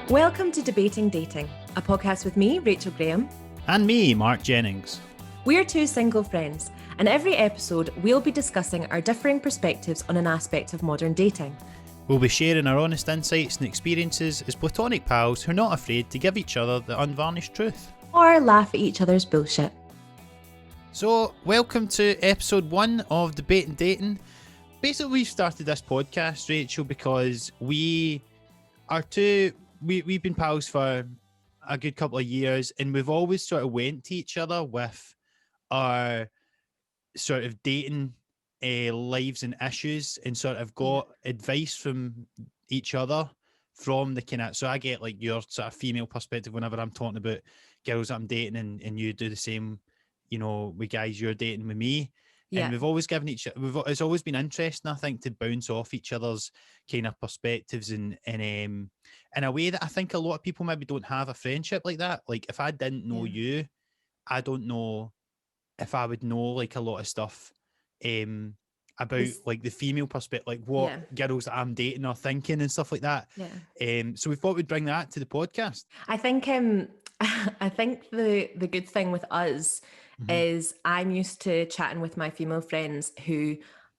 Welcome to Debating Dating, a podcast with me, Rachel Graham. And me, Mark Jennings. We're two single friends, and every episode we'll be discussing our differing perspectives on an aspect of modern dating. We'll be sharing our honest insights and experiences as platonic pals who are not afraid to give each other the unvarnished truth. Or laugh at each other's bullshit. So, welcome to episode 1 of Debating Dating. Basically, we've started this podcast, Rachel, because we've been pals for a good couple of years, and we've always sort of went to each other with our sort of dating lives and issues, and sort of got advice from each other from the kind of, so I get like your sort of female perspective whenever I'm talking about girls that I'm dating, and you do the same, you know, with guys you're dating with me. Yeah. And we've always given it's always been interesting, I think, to bounce off each other's kind of perspectives and in a way that I think a lot of people maybe don't have a friendship like that. Like, if I didn't know you, I don't know if I would know like a lot of stuff about like the female perspective, like what girls that I'm dating are thinking and stuff like that. Yeah. So we thought we'd bring that to the podcast. I think the good thing with us is I'm used to chatting with my female friends who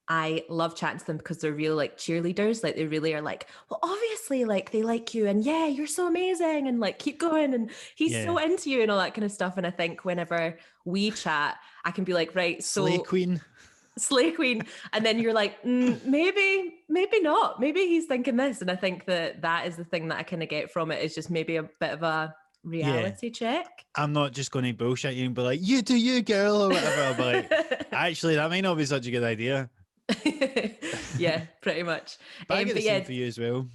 I love chatting to them because they're real like cheerleaders. Like, they really are like, well, obviously, like, they like you, and yeah, you're so amazing, and like, keep going, and he's so into you, and all that kind of stuff. And I think whenever we chat, I can be like, right, so Slay Queen. And then you're like, maybe not. Maybe he's thinking this. And I think that is the thing that I kind of get from it, is just maybe a bit of a reality check. I'm not just going to bullshit you and be like, you do you, girl, or whatever. I'll be like, actually, that might not be such a good idea. Yeah, pretty much. But I get the same for you as well.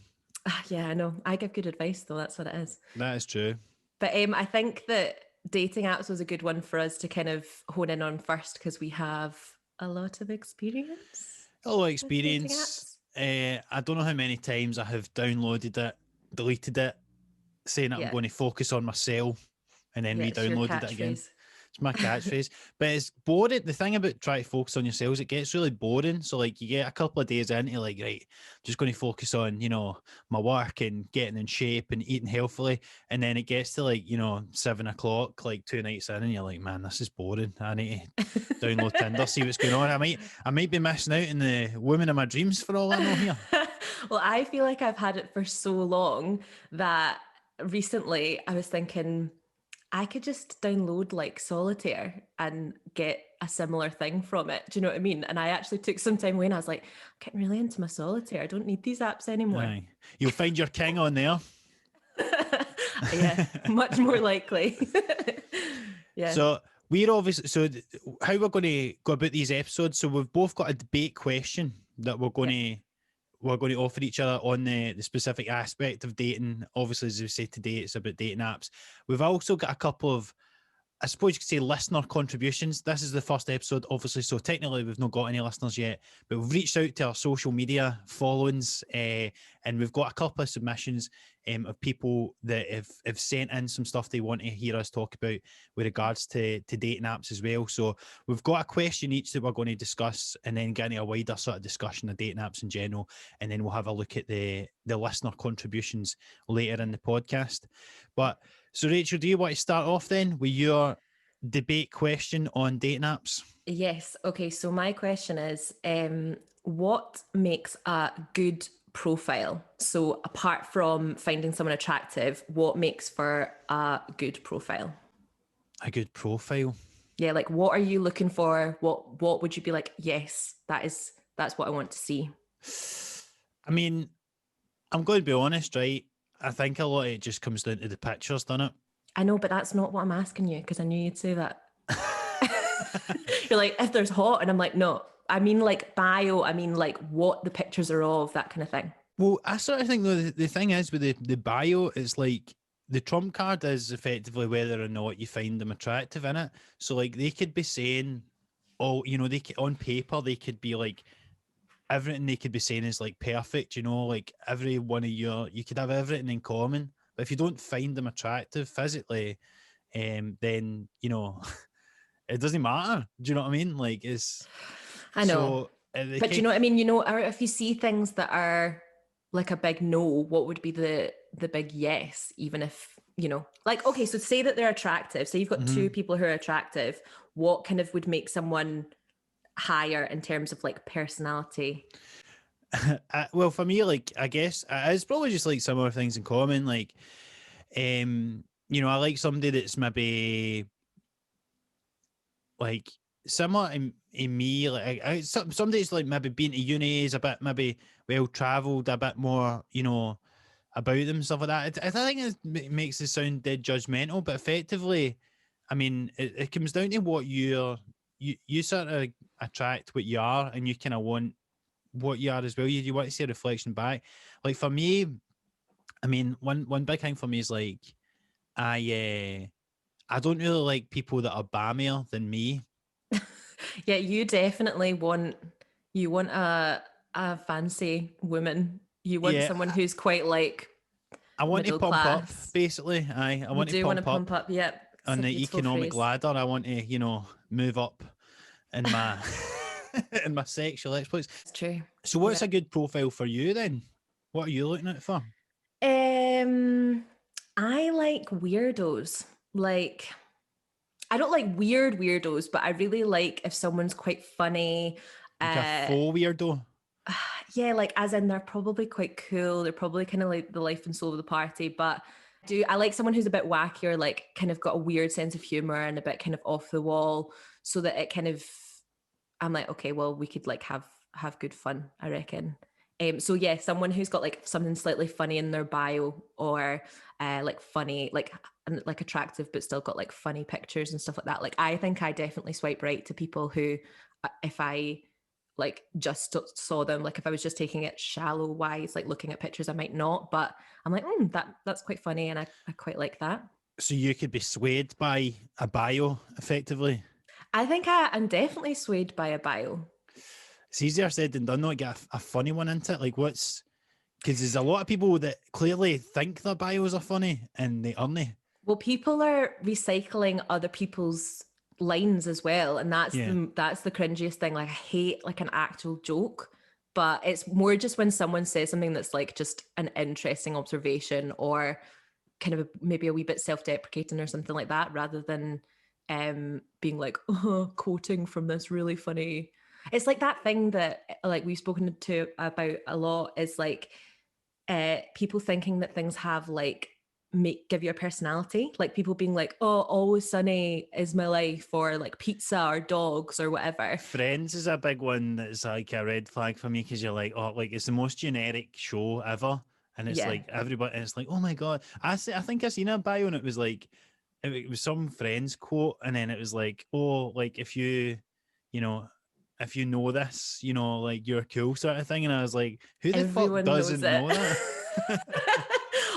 Yeah, I know. I give good advice, though. That's what it is. That is true. But I think that dating apps was a good one for us to kind of hone in on first, because we have a lot of experience. A lot of experience. I don't know how many times I have downloaded it, deleted it, saying that I'm going to focus on myself, and then re-downloaded it again. It's my catchphrase. But it's boring. The thing about trying to focus on yourselves, it gets really boring. So like, you get a couple of days into like, right, I'm just going to focus on, you know, my work and getting in shape and eating healthily. And then it gets to like, you know, 7 o'clock, like 2 nights in, and you're like, man, this is boring. I need to download Tinder, see what's going on. I might be missing out on the woman of my dreams for all I know here. Well, I feel like I've had it for so long that recently I was thinking I could just download like Solitaire and get a similar thing from it. Do you know what I mean? And I actually took some time away, and I was like, I'm getting really into my Solitaire. I don't need these apps anymore. Aye. You'll find your king on there. Yeah, much more likely. Yeah. So we're obviously, how we're going to go about these episodes. So we've both got a debate question that we're going to offer each other on the specific aspect of dating. Obviously, as we say today, it's about dating apps. We've also got a couple of, I suppose you could say, listener contributions. This is the first episode, obviously, so technically we've not got any listeners yet, but we've reached out to our social media followings, and we've got a couple of submissions of people that have sent in some stuff they want to hear us talk about with regards to dating apps as well. So we've got a question each that we're going to discuss, and then get into a wider sort of discussion of dating apps in general, and then we'll have a look at the listener contributions later in the podcast. But so, Rachel, do you want to start off then with your debate question on dating apps? Yes. Okay. So my question is, what makes a good profile? So apart from finding someone attractive, what makes for a good profile? A good profile? Yeah. Like, what are you looking for? What would you be like, yes, that's what I want to see? I mean, I'm going to be honest, right? I think a lot of it just comes down to the pictures, doesn't it? I know, but that's not what I'm asking you, because I knew you'd say that. You're like, if there's hot, and I'm like, no, I mean like bio, I mean like what the pictures are of, that kind of thing. Well, I sort of think though, the thing is with the bio, it's like the trump card is effectively whether or not you find them attractive in it. So like, they could be saying, oh, you know, on paper, they could be like, everything they could be saying is like perfect, you know, like every one of you could have everything in common, but if you don't find them attractive physically, then, you know, it doesn't matter. Do you know what I mean? Like, I know, but you know what I mean? You know, or if you see things that are like a big no, what would be the the big yes, even if, you know, like, okay, so say that they're attractive. So you've got two people who are attractive. What kind of would make someone higher in terms of like personality? Well, for me, like, I guess it's probably just like similar things in common. Like, you know, I like somebody that's maybe like similar in me. Like, somebody that's like maybe been to uni, is a bit maybe well traveled, a bit more, you know, about them, stuff like that. I think it makes it sound dead judgmental, but effectively, I mean, it comes down to what you sort of attract what you are, and you kind of want what you are as well. You want to see a reflection back. Like for me, I mean, one big thing for me is like I don't really like people that are bammier than me. Yeah, you definitely want a fancy woman. You want Yeah, someone who's quite like I want to middle pump up, class. basically. I You want to do want to pump pump up up. Yep. It's on a the beautiful economic phrase. ladder. I want to, you know, move up in my in my sexual exploits. It's true. So, Yeah. what's a good profile for you then? What are you looking at for? Um, I like weirdos. Like, I don't like weird weirdos, but I really like if someone's quite funny. Like a Uh, faux weirdo? yeah, like as in they're probably quite cool. They're probably kind of like the life and soul of the party. But I like someone who's a bit wackier, like kind of got a weird sense of humor and a bit kind of off the wall, so that it kind of I'm like, okay, well, we could like have good fun, I reckon. So yeah, someone who's got like something slightly funny in their bio, or like funny, like attractive, but still got like funny pictures and stuff like that. Like I think I definitely swipe right to people who, if I like just saw them, like if I was just taking it shallow wise, like looking at pictures, I might not, but I'm like, that's quite funny, and I quite like that. So you could be swayed by a bio, effectively. I think I'm definitely swayed by a bio. It's easier said than done, though, to get a funny one into it. Like, because there's a lot of people that clearly think their bios are funny and they aren't. Well, people are recycling other people's lines as well, and Yeah. that's the cringiest thing. Like I hate like an actual joke, but it's more just when someone says something that's like just an interesting observation, or kind of maybe a wee bit self-deprecating or something like that, rather than being like, oh, quoting from this really funny. It's like that thing that like we've spoken to about a lot, is like people thinking that things have like give you a personality, like people being like, oh, Always Sunny is my life, or like pizza or dogs or whatever. Friends is a big one that's like a red flag for me, because you're like, oh, like it's the most generic show ever. And it's Yeah, like everybody, and it's like, oh my God. I think I seen a bio and it was like, it was some Friends quote. And then it was like, oh, like you know, if you know this, you know, like you're cool sort of thing. And I was like, who the fuck everyone knows doesn't it. know that?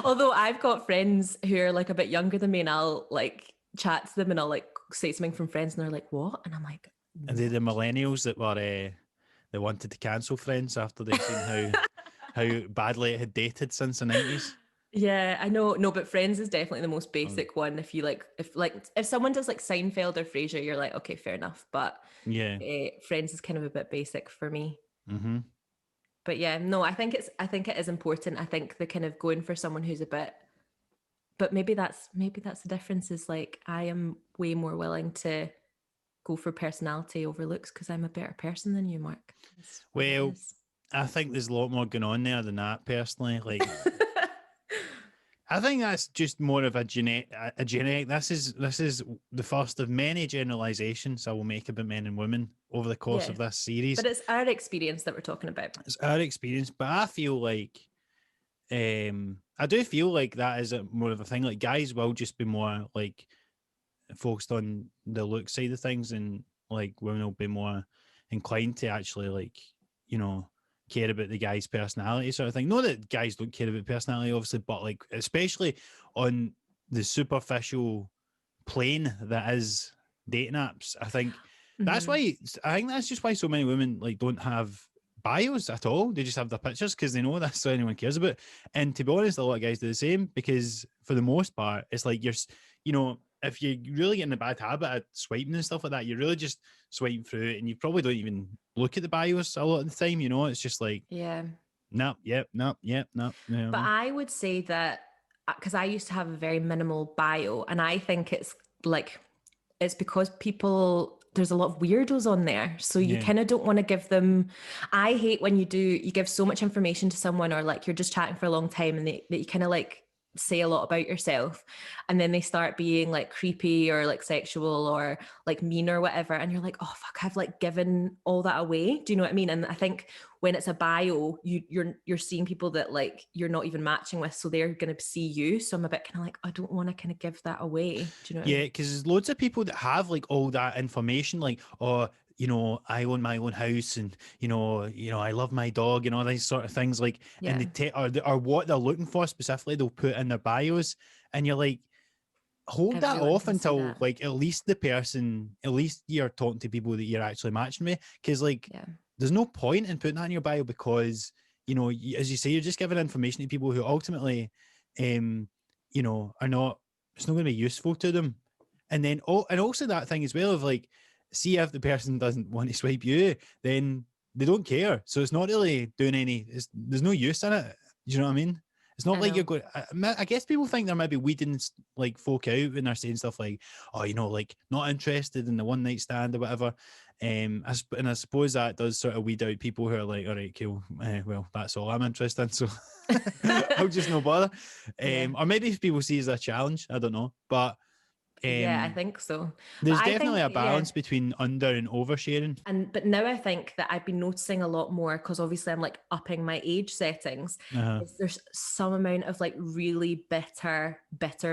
Although I've got friends who are like a bit younger than me, and I'll like chat to them and I'll like say something from Friends, and they're like, what? And I'm like, Are they what? the millennials that were they wanted to cancel Friends after they've seen how badly it had dated since the 90s? Yeah, I know. No, but Friends is definitely the most Um, basic one. If you like, if someone does like Seinfeld or Frasier, you're like, okay, fair enough. But yeah. Friends is kind of a bit basic for me. Mm-hmm. But yeah, no, I think it is important. I think the kind of going for someone who's a bit, but maybe that's the difference, is like I am way more willing to go for personality over looks because I'm a better person than you, Mark. That's what it Well, is. I think there's a lot more going on there than that, personally. Like, I think that's just more of a generic. This is the first of many generalizations I will make about men and women over the course Yeah, of this series. but it's our experience that we're talking about. It's our experience, but I feel like I do feel like that is more of a thing. Like guys will just be more like focused on the look side of things, and like women will be more inclined to actually like, you know, care about the guy's personality sort of thing. Not that guys don't care about personality, obviously, but like especially on the superficial plane that is dating apps. I think that's Mm-hmm. why I think that's just why so many women like don't have bios at all. They just have their pictures because they know that's all anyone cares about. And to be honest, a lot of guys do the same, because for the most part, it's like you know, if you really get in the bad habit of swiping and stuff like that, you're really just swiping through it, and you probably don't even look at the bios a lot of the time. You know, it's just like, Yeah. nope, yep, nope, yep, nope. You But know? I would say that because I used to have a very minimal bio, and I think it's like it's because people there's a lot of weirdos on there, so you Yeah. kind of don't want to give them. I hate when you give so much information to someone, or like you're just chatting for a long time and that you kind of like say a lot about yourself, and then they start being like creepy or like sexual or like mean or whatever, and you're like, oh fuck, I've like given all that away. Do you know what I mean? And I think when it's a bio, you're seeing people that like you're not even matching with, so they're going to see you. So I'm a bit kind of like, I don't want to kind of give that away. Do you know what I Yeah, mean? because there's loads of people that have like all that information, like, oh, I own my own house, and I love my dog, and all these sort of things, like, and Yeah, they take or what they're looking for specifically, they'll put in their bios, and you're like, hold that everyone off can see until that. like at least you're talking to people that you're actually matching with, because like Yeah, there's no point in putting that in your bio because as you say, you're just giving information to people who ultimately, um, are not. It's not going to be useful to them. And then, and also that thing as well of like, see if the person doesn't want to swipe you, then they don't care. So it's not really doing any. There's no use in it. Do you know what I mean? It's not I like you're know. going. I guess people think they're maybe weeding like folk out when they're saying stuff like, "Oh, like not interested in the one night stand or whatever." And I suppose that does sort of weed out people who are like, "All right, cool. Well, that's all I'm interested in." So I'll just no bother. Yeah. Or maybe if people see it as a challenge, I don't know. But Yeah, I um, think so. But there's I definitely think, a yeah. balance between under and oversharing. But now I think that I've been noticing a lot more because obviously I'm like upping my age settings. Uh-huh. Is there's some amount of like really bitter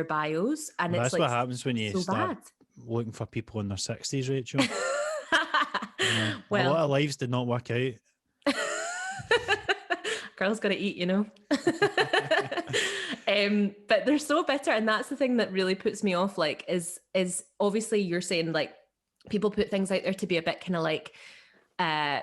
bios, and Well, it's that's like what happens when you so start bad. looking for people in their 60s, Rachel. A Well, lot of lives did not work out. girls gotta eat, you know. But they're so bitter, and that's the thing that really puts me off. Like, is obviously you're saying like people put things out there to be a bit kind of like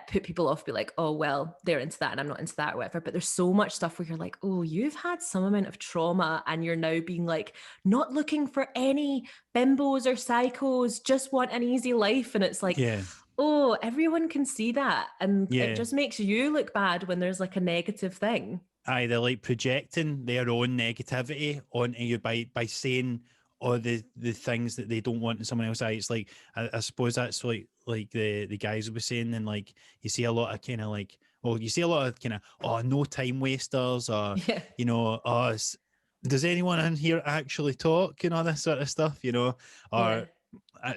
put people off, be like, oh well, they're into that and I'm not into that or whatever. But there's so much stuff where you're like, oh, you've had some amount of trauma and you're now being like not looking for any bimbos or psychos, just want an easy life. And it's like, Yeah, oh, everyone can see that. And it yeah. just makes you look bad when there's like a negative thing. Aye, they're like projecting their own negativity onto you by saying all the things that they don't want in someone else. Aye, it's like I suppose that's like the guys were saying, and like you see a lot of kind of like, well, you see a lot of kind of, oh, no time wasters, or Yeah. oh, does anyone in here actually talk and all this sort of stuff, Yeah. or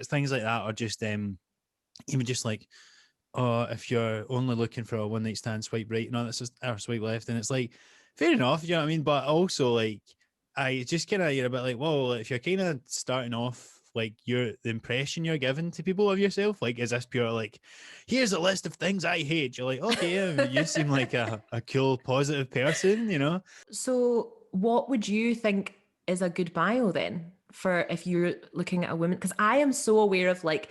things like that, or just even just like, if you're only looking for a one night stand, swipe right, that's just or swipe left, and it's like, fair enough, you know what I mean? But also like, I just kind of, you're a bit like, well, if you're kind of starting off like the impression you're giving to people of yourself, like, is this pure like, here's a list of things I hate? You're like, okay, yeah, you seem like a cool, positive person. So, what would you think is a good bio then for if you're looking at a woman? Because I am so aware of like,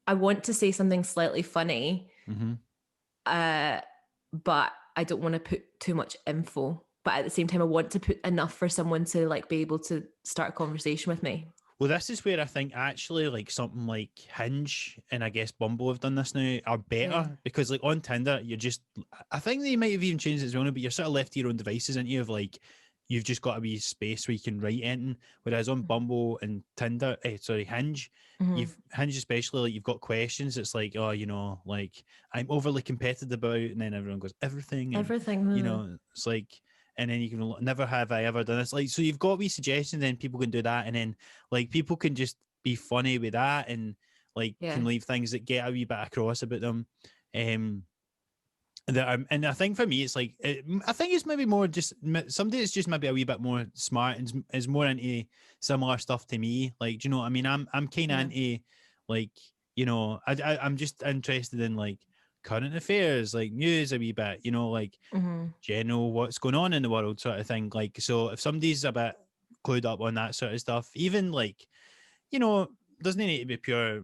I want to say something slightly funny, Mm-hmm. uh, but I don't want to put too much info. But at the same time, I want to put enough for someone to like be able to start a conversation with me. Well, this is where I think actually like something like Hinge and I guess Bumble have done this now are Yeah. better, because like on Tinder, I think they might have even changed it as well, but you're sort of left to your own devices, and of like, you've just got a wee space where you can write anything. Whereas on Bumble and Hinge, Mm-hmm. Hinge especially, like you've got questions. It's like, oh, like, I'm overly competitive about, and then everyone goes everything, and Everything. it's like, and then you can never have I ever done this. Like, so you've got wee suggestions, then people can do that, and then like people can just be funny with that, and like Yeah. can leave things that get a wee bit across about them. Um, and I think for me, it's like, I think it's maybe more just somebody that's just maybe a wee bit more smart and is more into similar stuff to me. Like, do you know what I mean? I'm kind of Yeah. into like, I'm just interested in like current affairs, like news a wee bit, like Mm-hmm. general what's going on in the world sort of thing. Like, so if somebody's a bit clued up on that sort of stuff, even like, doesn't need to be pure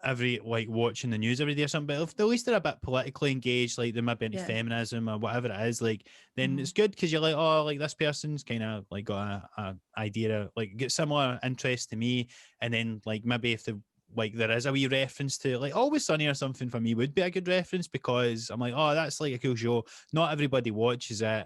every like watching the news every day or something, but if at least they're a bit politically engaged, like they might be into Yeah. feminism or whatever it is, like, then Mm-hmm. it's good because you're like, oh, like this person's kind of like got a idea of, like, get similar interests to me, and then like maybe if the like there is a wee reference to like Always Sunny or something, for me would be a good reference, because I'm like, oh, that's like a cool show. Not everybody watches it,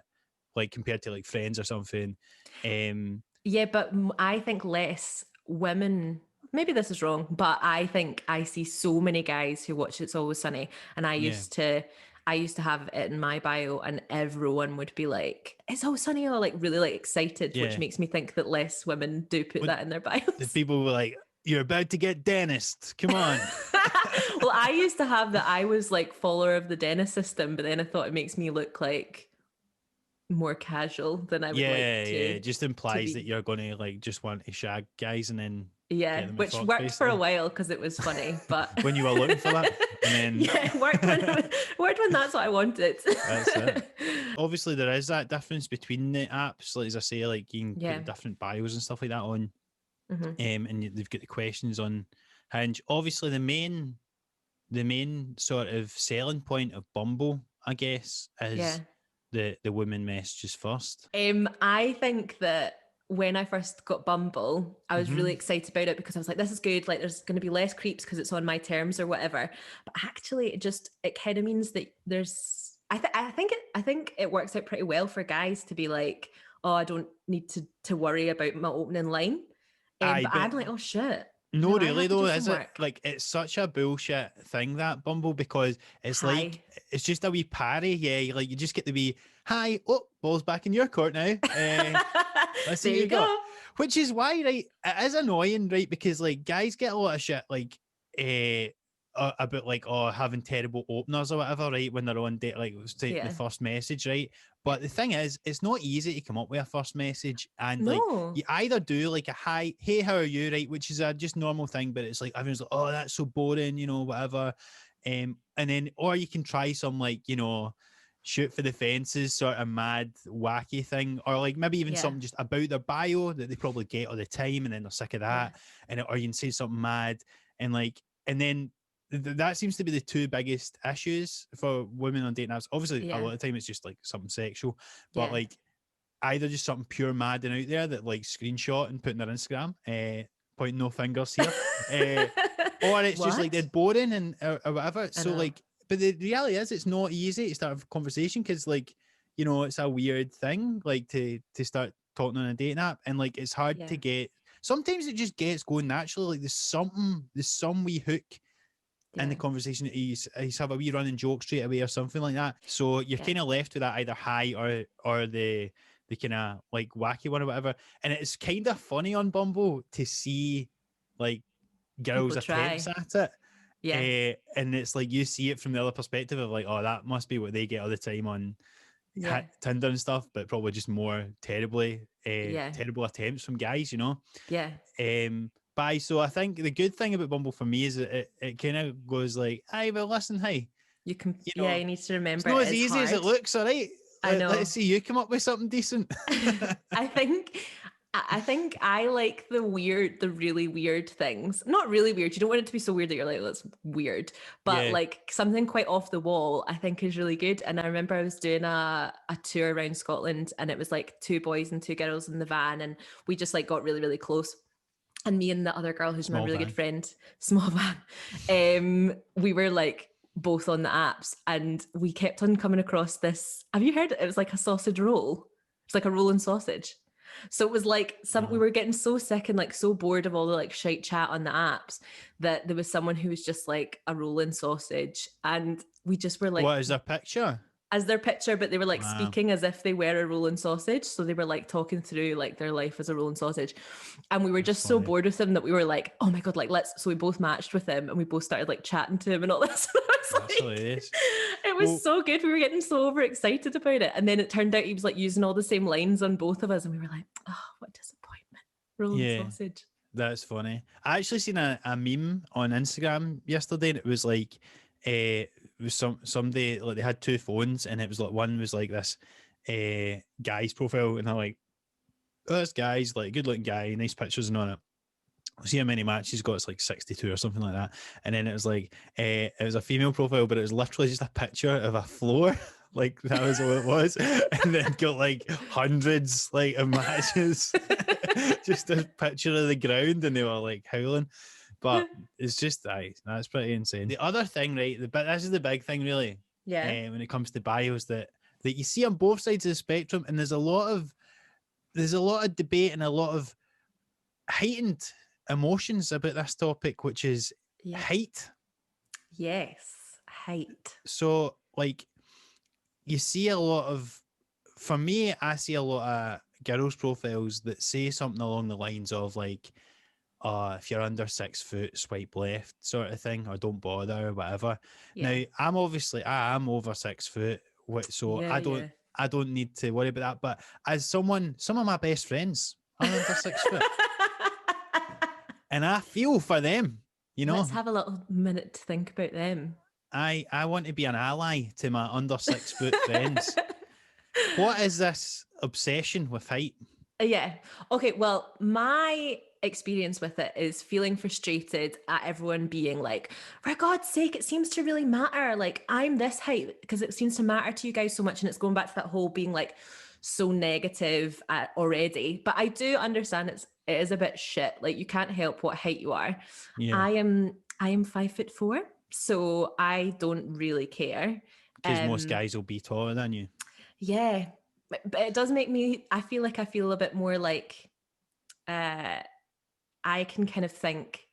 like compared to like Friends or something. Yeah, but I think less women. Maybe this is wrong, but I think I see so many guys who watch It's Always Sunny, and Yeah. I used to have it in my bio, and everyone would be like, "It's Always Sunny," or like really like excited, which Yeah. makes me think that less women do put that in their bios. The people were like, "You're about to get dentist. Come on." Well, I used to have that. I was like follower of the dentist system, but then I thought it makes me look like more casual than I would like Yeah, to it just to implies that be. you're going to like just want to shag guys and then get Yeah, them with which fucked, worked for a basically. while because it was funny, but When you were looking for that, and then yeah, it worked when that's what I wanted. that's it. Obviously, there is that difference between the apps. Like as I say, like you can put Yeah. the different bios and stuff like that on, Mm-hmm. and they've got the questions on Hinge. Obviously, the main sort of selling point of Bumble, I guess, Yeah. is the women messages first. I think that when I first got Bumble, I was Mm-hmm. really excited about it because I was like, this is good. Like, there's going to be less creeps because it's on my terms or whatever. But actually, it kind of means that there's. I think it works out pretty well for guys to be like, oh, I don't need to worry about my opening line. Aye, But I'm but like, oh shit, no, now I really have to though, do is some it? work. Like, it's such a bullshit thing, that Bumble, because it's like Hi. it's just a wee parry. Yeah, like you just get the wee hi. Oh, ball's back in your court now. Let's see There what you you've got. go. Which is why, right? It is annoying, right? Because like guys get a lot of shit, like about like having terrible openers or whatever, right? When they're on date, like say the Yeah. first message, right? But the thing is, it's not easy to come up with a first message, and like No. you either do like a hi, hey, how are you, right? Which is a just normal thing, but it's like everyone's like, oh, that's so boring, whatever. And then or you can try some like shoot for the fences sort of mad wacky thing, or like maybe even Yeah. something just about their bio that they probably get all the time and then they're sick of Yeah. that, or you can say something mad, and then that seems to be the two biggest issues for women on dating apps. Obviously a Yeah. lot of the time it's just like something sexual, but Yeah. like either just something pure mad and out there that like screenshot and put in their Instagram, point no fingers here, or it's just like they're What? boring and or whatever. I So know. like, but the reality is it's not easy to start a conversation because like it's a weird thing like to start talking on a dating app, and like it's hard Yeah. to get. Sometimes it just gets going naturally. Like there's some wee hook in the Yeah. conversation that he's have a wee running joke straight away or something like that. So you're Yeah. kind of left with that either high or the kind of like wacky one or whatever. And it's kind of funny on Bumble to see like girls' People attempts try. at it. Yeah. And it's like you see it from the other perspective of like, oh, that must be what they get all the time on Yeah. Tinder and stuff, but probably just more Yeah. terrible attempts from guys. Yeah. Bye. So I think the good thing about Bumble for me is that it kind of goes like, "Hey, well, listen, hey, You can, you yeah, know, you need to it's remember not it as is easy as it hard. looks. All right, I let's know. see you come up with something decent." I think I think I like the really weird things. Not really weird. You don't want it to be so weird that you're like, that's weird. But Yeah. like something quite off the wall, I think is really good. And I remember I was doing a tour around Scotland, and it was like two boys and two girls in the van, and we just like got really, really close. And me and the other girl who's my Small really good van. friend, small van, we were like both on the apps, and we kept on coming across this. Have you heard it? It was like a sausage roll. It's like a rolling sausage. So it was like we No. were getting so sick and like so bored of all the like shite chat on the apps that there was someone who was just like a rolling sausage, and we just were like What is their picture? as their picture, but they were like Wow, speaking as if they were a rolling sausage. So they were like talking through like their life as a rolling sausage. And we were that's just so funny. bored with them that we were like, oh my God, like so we both matched with him and we both started like chatting to him and all this. That's hilarious. It was Well, so good. We were getting so overexcited about it. And then it turned out he was like using all the same lines on both of us. And we were like, oh, what disappointment. Rolling yeah, sausage. that's funny. I actually seen a meme on Instagram yesterday, and it was like, it was somebody like they had two phones, and it was like one was like this guy's profile, and they're like, oh, this guy's like good looking guy, nice pictures and on it. See how many matches he's got, it's like 62 or something like that. And then it was like it was a female profile, but it was literally just a picture of a floor. Like that was all it was. And then got like hundreds like of matches. Just a picture of the ground, and they were like howling. But it's just that's pretty insane. The other thing, right? This is the big thing, really. Yeah. When it comes to bios that you see on both sides of the spectrum, and there's a lot of there's a lot of debate and a lot of heightened emotions about this topic, which is Yeah. height. Yes. Height. So, like, you see a lot of, for me, I see a lot of girls' profiles that say something along the lines of like, if you're under 6 foot, swipe left, sort of thing, or don't bother, or whatever. Yeah. Now, I am over 6 foot, so Yeah. Yeah. I don't need to worry about that. But as someone, some of my best friends are under 6 foot, and I feel for them. You know, Let's have a little minute to think about them. I want to be an ally to my under 6 foot friends. What is this obsession with height? Yeah. Okay. Well, my experience with it is feeling frustrated at everyone being like, for God's sake, it seems to really matter. Like, I'm this height because it seems to matter to you guys so much. And it's going back to that whole being like so negative already. But I do understand it is a bit shit. Like, you can't help what height you are. Yeah, I am 5'4", so I don't really care. because most guys will be taller than you. Yeah, but it does make me, I feel a bit more like I can kind of think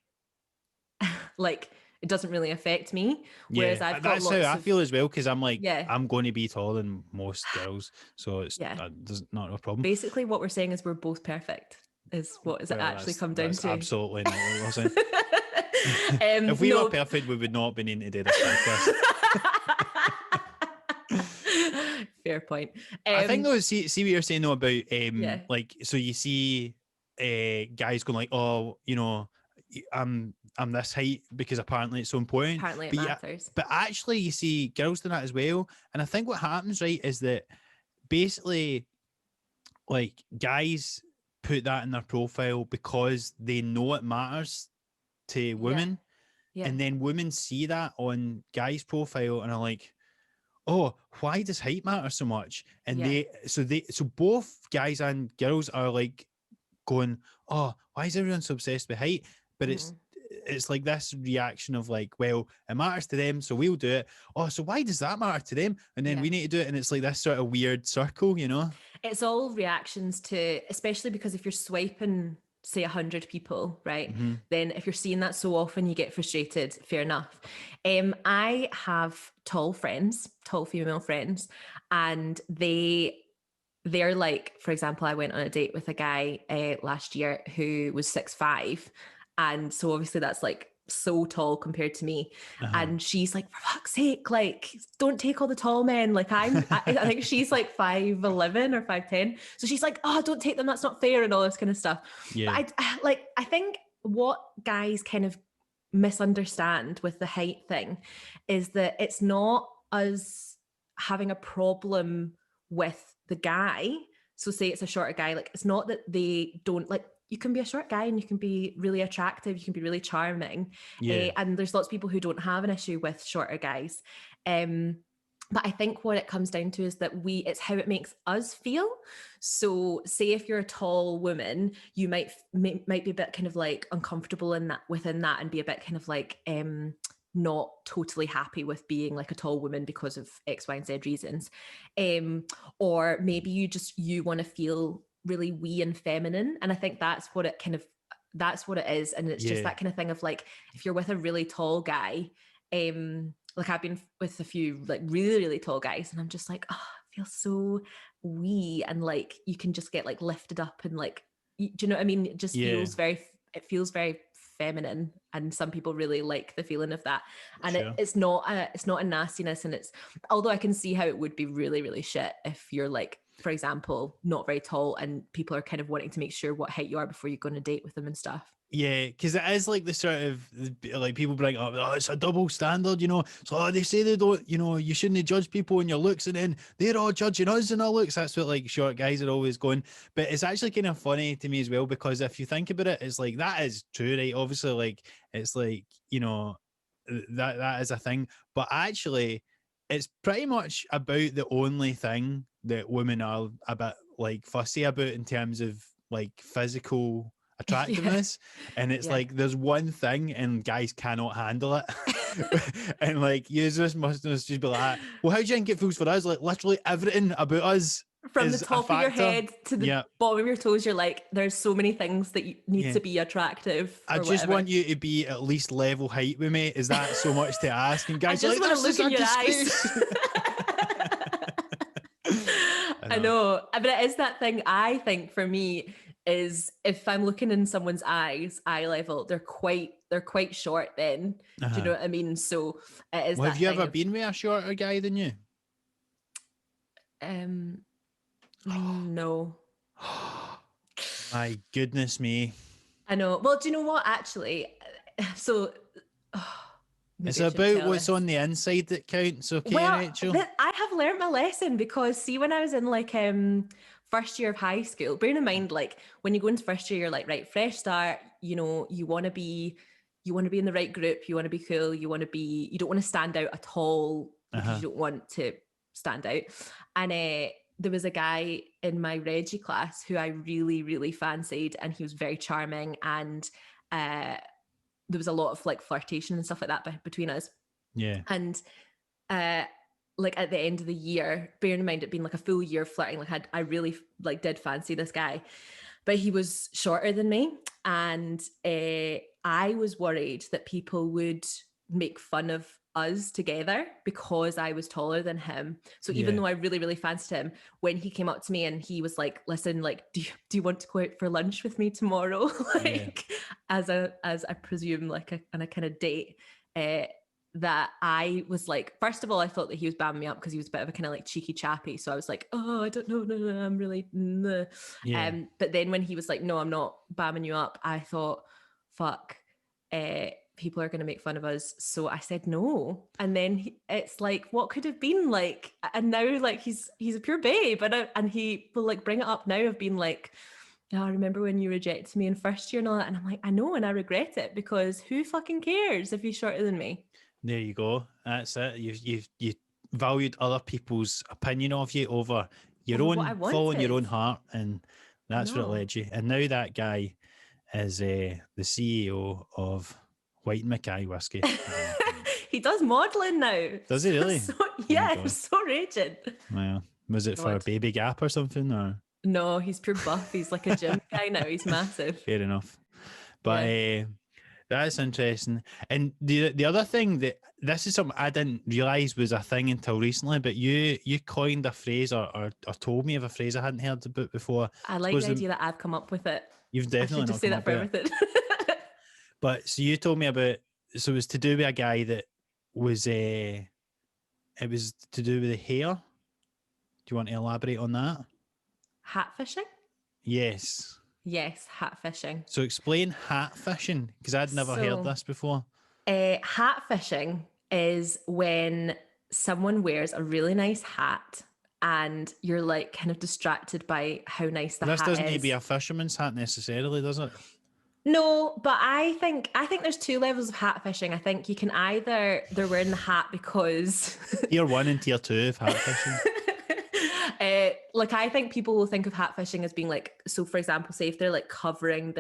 like it doesn't really affect me. Whereas Yeah, I've got that's how lots I of, feel as well, because I'm like, yeah, I'm going to be taller than most girls, so it's yeah. there's not a problem. Basically, what we're saying is we're both perfect, is what does it Well, actually come down that's to? absolutely not what we're saying. If we were No. perfect, we would not be needing to do this podcast. Fair point. I think though, see what you're saying though about Yeah. like, so you see guys going like, oh, you know, I'm this height because apparently it's so important. Apparently it But yeah, matters. but actually you see girls doing that as well. And I think what happens, right, is that basically like guys put that in their profile because they know it matters to Yeah. women. Yeah. And then women see that on guys' profile and are like, oh, why does height matter so much? And Yeah. so both guys and girls are like going, oh, why is everyone so obsessed with height? But it's like this reaction of like, well, it matters to them, so we'll do it. Oh, so why does that matter to them? And then Yeah. we need to do it. And it's like this sort of weird circle, you know? It's all reactions to, especially because if you're swiping, say 100 people, right? Mm-hmm. Then if you're seeing that so often, you get frustrated. Fair enough. I have tall female friends, and they're like, for example, I went on a date with a guy last year who was 6'5", and so obviously that's like so tall compared to me. And she's like, for fuck's sake, like, don't take all the tall men. Like, I think she's like 5'11" or 5'10", so she's like, oh, don't take them, that's not fair, and all this kind of stuff. Yeah. But I think what guys kind of misunderstand with the height thing is that it's not us having a problem with the guy. So say it's a shorter guy, like, it's not that they don't, like, you can be a short guy and you can be really attractive, you can be really charming. Yeah. And there's lots of people who don't have an issue with shorter guys. But I think what it comes down to is that it's how it makes us feel. So say if you're a tall woman, you might be a bit kind of like uncomfortable within that and be a bit kind of like, not totally happy with being like a tall woman because of X, Y, and Z reasons. Or maybe you want to feel really wee and feminine. And I think that's what it is. And it's just that kind of thing of like, if you're with a really tall guy, like I've been with a few like really, really tall guys, and I'm just like, oh, I feel so wee. And like, you can just get like lifted up and like, do you know what I mean? It just feels very feminine, and some people really like the feeling of that. And it's not a nastiness, and it's, although I can see how it would be really, really shit if you're like, for example, not very tall and people are kind of wanting to make sure what height you are before you go on a date with them and stuff. Yeah, because it is like the sort of, like, people bring up, oh, it's a double standard, you know. So they say they don't, you know, you shouldn't judge people on your looks, and then they're all judging us on our looks. That's what like short guys are always going. But it's actually kind of funny to me as well, because if you think about it, it's like, that is true, right? Obviously, like, it's like, you know, that is a thing. But actually, it's pretty much about the only thing that women are a bit like fussy about in terms of like physical attractiveness. And it's like, there's one thing and guys cannot handle it. And like, you just must be like, well, how do you think it feels for us? Like, literally everything about us From the is a top of your factor. head to the Yeah. bottom of your toes, you're like, there's so many things that you need Yeah. to be attractive I or just whatever. want you to be at least level height with me. Is that so much to ask? And I guys are just like, want to this look is in a your eyes. disgrace. I I know. know, but it is that thing. I think for me is if I'm looking in someone's eyes, eye level, they're quite short. Then do you know Uh-huh. what I mean? So it is Well, have that you thing ever of been with a shorter guy than you? um no. My goodness me. I know. Well, do you know what? Actually, so It's maybe I shouldn't about tell what's this. on the inside that counts, okay, Well, Rachel? I have learned my lesson because see, when I was in like first year of high school, bearing in mind like when you go into first year, you're like, right, fresh start, you know, you want to be in the right group, you want to be cool, you don't want to stand out at all because Uh-huh. you don't want to stand out. And there was a guy in my Reggie class who I really, really fancied, and he was very charming, and there was a lot of like flirtation and stuff like that between us. Yeah. And uh like at the end of the year, bearing in mind it being like a full year of flirting, like I really like did fancy this guy, but he was shorter than me, and I was worried that people would make fun of us together because I was taller than him. So even Yeah. though I really, really fancied him, when he came up to me and he was like, "Listen, like, do you want to go out for lunch with me tomorrow?" Yeah. like as I presume like on a kind of date. Uh, that I was like, first of all, I thought that he was bamming me up because he was a bit of a kind of like cheeky chappy. So I was like, oh, I don't know, no, I'm really, nah. Yeah. But then when he was like, no, I'm not bamming you up, I thought, fuck, people are going to make fun of us. So I said no. And then it's like, what could have been like? And now like he's a pure babe, and he will like bring it up now of being like, yeah, I remember when you rejected me in first year and all that. And I'm like, I know, and I regret it because who fucking cares if he's shorter than me? There you go. That's it. You valued other people's opinion of you over your Over what I own, following your wanted. own heart, and I that's where it know. led you. And now that guy is the CEO of White and Mackay whiskey. He does modeling now. Does he really? So Oh my yeah, god. so raging. Well, was it for a God. baby gap or something? Or No, he's pure buff. He's like a gym guy now. He's massive. fair enough. But Yeah. that's interesting. And the other thing that this is something I didn't realize was a thing until recently, but you coined a phrase or told me of a phrase I hadn't heard about before. I I like suppose the idea that I've come up with it. you've I definitely should not just say come that up for with it. everything. But so you told me about, so it was to do with a guy that was it was to do with the hair. Do you want to elaborate on that? Hat fishing? Yes. Yes, hat fishing. So explain hat fishing, because I'd never heard So, this before. hat fishing is when someone wears a really nice hat and you're like kind of distracted by how nice the But this hat doesn't need to be is. a fisherman's hat necessarily, does it? No, but I think there's two levels of hat fishing. I think you can either they're wearing the hat because Tier 1 and tier 2 of hat fishing. like I think people will think of hat fishing as being like, so for example, say if they're like covering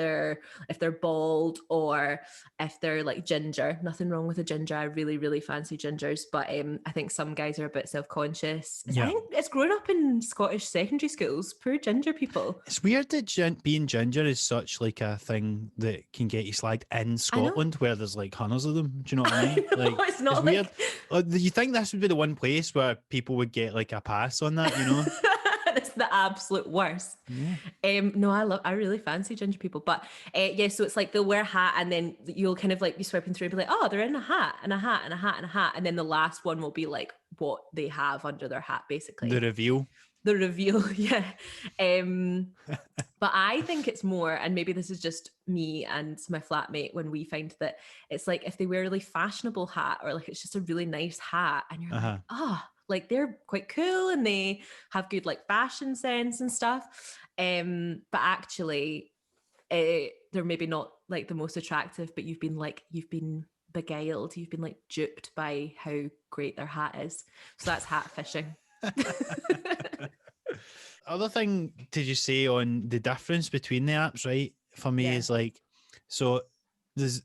if they're bald or if they're like ginger, nothing wrong with a ginger. I really, really fancy gingers, but I think some guys are a bit self-conscious. I Yeah. think it's grown up in Scottish secondary schools, poor ginger people. It's weird that being ginger is such like a thing that can get you slagged in I know. Scotland where there's like hundreds of them. Do you know what I mean? I know, Like, it's not weird. like Do you think this would be the one place where people would get like a pass on that, you know? it's the absolute worst. Yeah. No, I really fancy ginger people, but yeah, so it's like they'll wear a hat and then you'll kind of like be swiping through and be like, oh, they're in a hat and a hat and a hat and a hat, and then the last one will be like what they have under their hat, basically. The reveal. The reveal, yeah. But I think it's more, and maybe this is just me and my flatmate when we find that it's like if they wear a really fashionable hat or like it's just a really nice hat and you're like, like they're quite cool and they have good like fashion sense and stuff. But actually, they're maybe not like the most attractive, but you've been beguiled, you've been like duped by how great their hat is. So that's hat fishing. Other thing did you say on the difference between the apps, right? For me, Yeah. is like, so there's,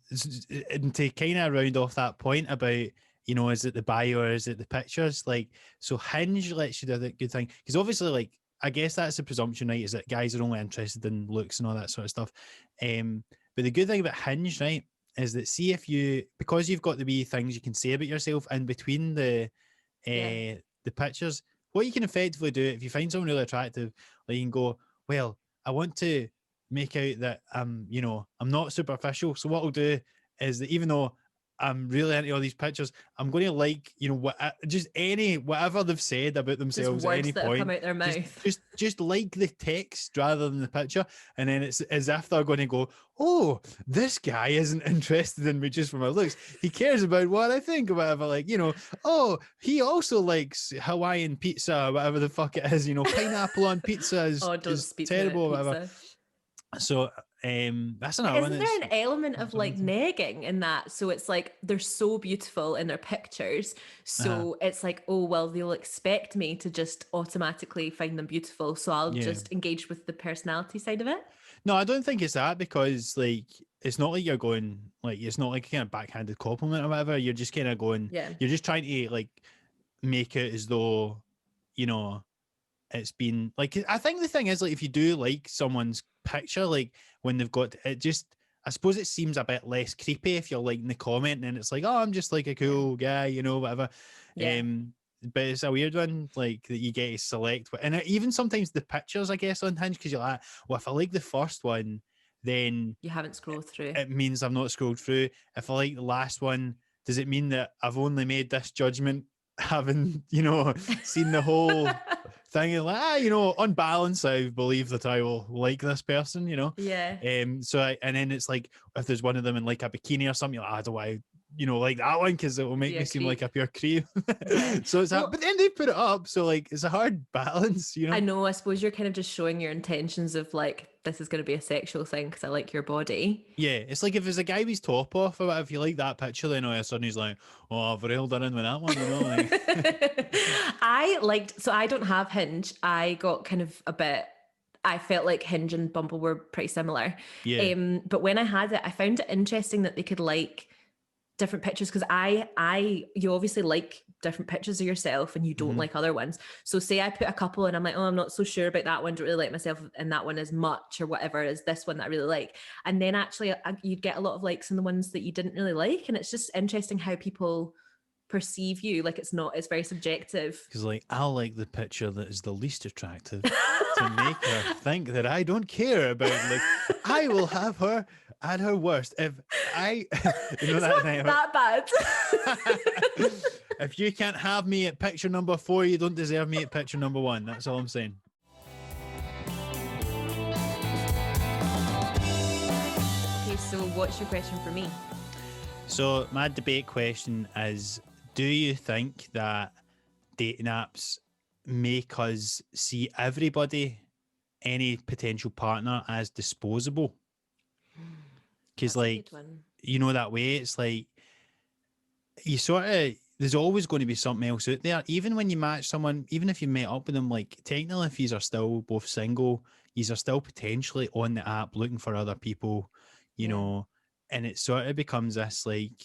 and to kind of round off that point about, you know, is it the bio or is it the pictures? Like, so Hinge lets you do the good thing. Because obviously, like, I guess that's the presumption, right? Is that guys are only interested in looks and all that sort of stuff. But the good thing about Hinge, right, is that see if you, because you've got the wee things you can say about yourself in between Yeah. the pictures, what you can effectively do if you find someone really attractive, like you can go, well, I want to make out that I'm not superficial. So what I'll do is that even though I'm really into all these pictures, I'm going to like, what just whatever they've said about Just themselves at words any that have come point. out their Just, mouth. just, just like the text rather than the picture, and then it's as if they're going to go, "Oh, this guy isn't interested in me just for my looks. He cares about what I think or whatever." Like, oh, he also likes Hawaiian pizza, whatever the fuck it is. Pineapple on pizza is Oh, don't is speak to me terrible about or whatever. pizza. So, that's another one. Isn't there That's an element of like negging in that? So it's like they're so beautiful in their pictures. uh So it's like, oh, well, they'll expect me to just automatically find them beautiful. So I'll yeah. just engage with the personality side of it. No, I don't think it's that, because like it's not like you're going, like it's not like a kind of backhanded compliment or whatever. You're just kind of going, Yeah. you're just trying to like make it as though, it's been like, I think the thing is, like, if you do like someone's picture, like when they've got it, just, I suppose it seems a bit less creepy if you're liking the comment and it's like, oh, I'm just like a cool guy, whatever. Yeah. But it's a weird one, like that you get to select, and even sometimes the pictures, I guess, on Hinge, because you're like, well, if I like the first one, then You haven't scrolled through. it means I've not scrolled through. If I like the last one, does it mean that I've only made this judgment having, seen the whole thing? And like, on balance, I believe that I will like this person, Yeah. And then it's like, if there's one of them in like a bikini or something, you're like, I don't want to, like that one, because it will make Be me a seem like creep. a pure creep. Yeah. So it's Well, but then they put it up, so like it's a hard balance, I know, I suppose you're kind of just showing your intentions of like, this is going to be a sexual thing because I like your body. Yeah, it's like if there's a guy with his top off or whatever, if you like that picture, then all of a sudden he's like, oh, I've railed her in with that one, like. So I don't have Hinge. I got kind of a bit, I felt like Hinge and Bumble were pretty similar. Yeah. But when I had it, I found it interesting that they could like different pictures, because you obviously like different pictures of yourself and you don't like other ones. So say I put a couple and I'm like, oh, I'm not so sure about that one, don't really like myself in that one as much or whatever as this one that I really like. And then actually you'd get a lot of likes in the ones that you didn't really like. And it's just interesting how people perceive you. Like it's very subjective. Because like, I'll like the picture that is the least attractive to make her think that I don't care about, like, I will have her at her worst. If I, It's that not thing, that bad. if you can't have me at picture number 4, you don't deserve me at picture number 1. That's all I'm saying. Okay, so what's your question for me? So my debate question is, do you think that dating apps make us see everybody, any potential partner, as disposable? Because like, that way, it's like you sort of, there's always going to be something else out there. Even when you match someone, even if you met up with them, like technically if you are still both single, you are still potentially on the app looking for other people, and it sort of becomes this like,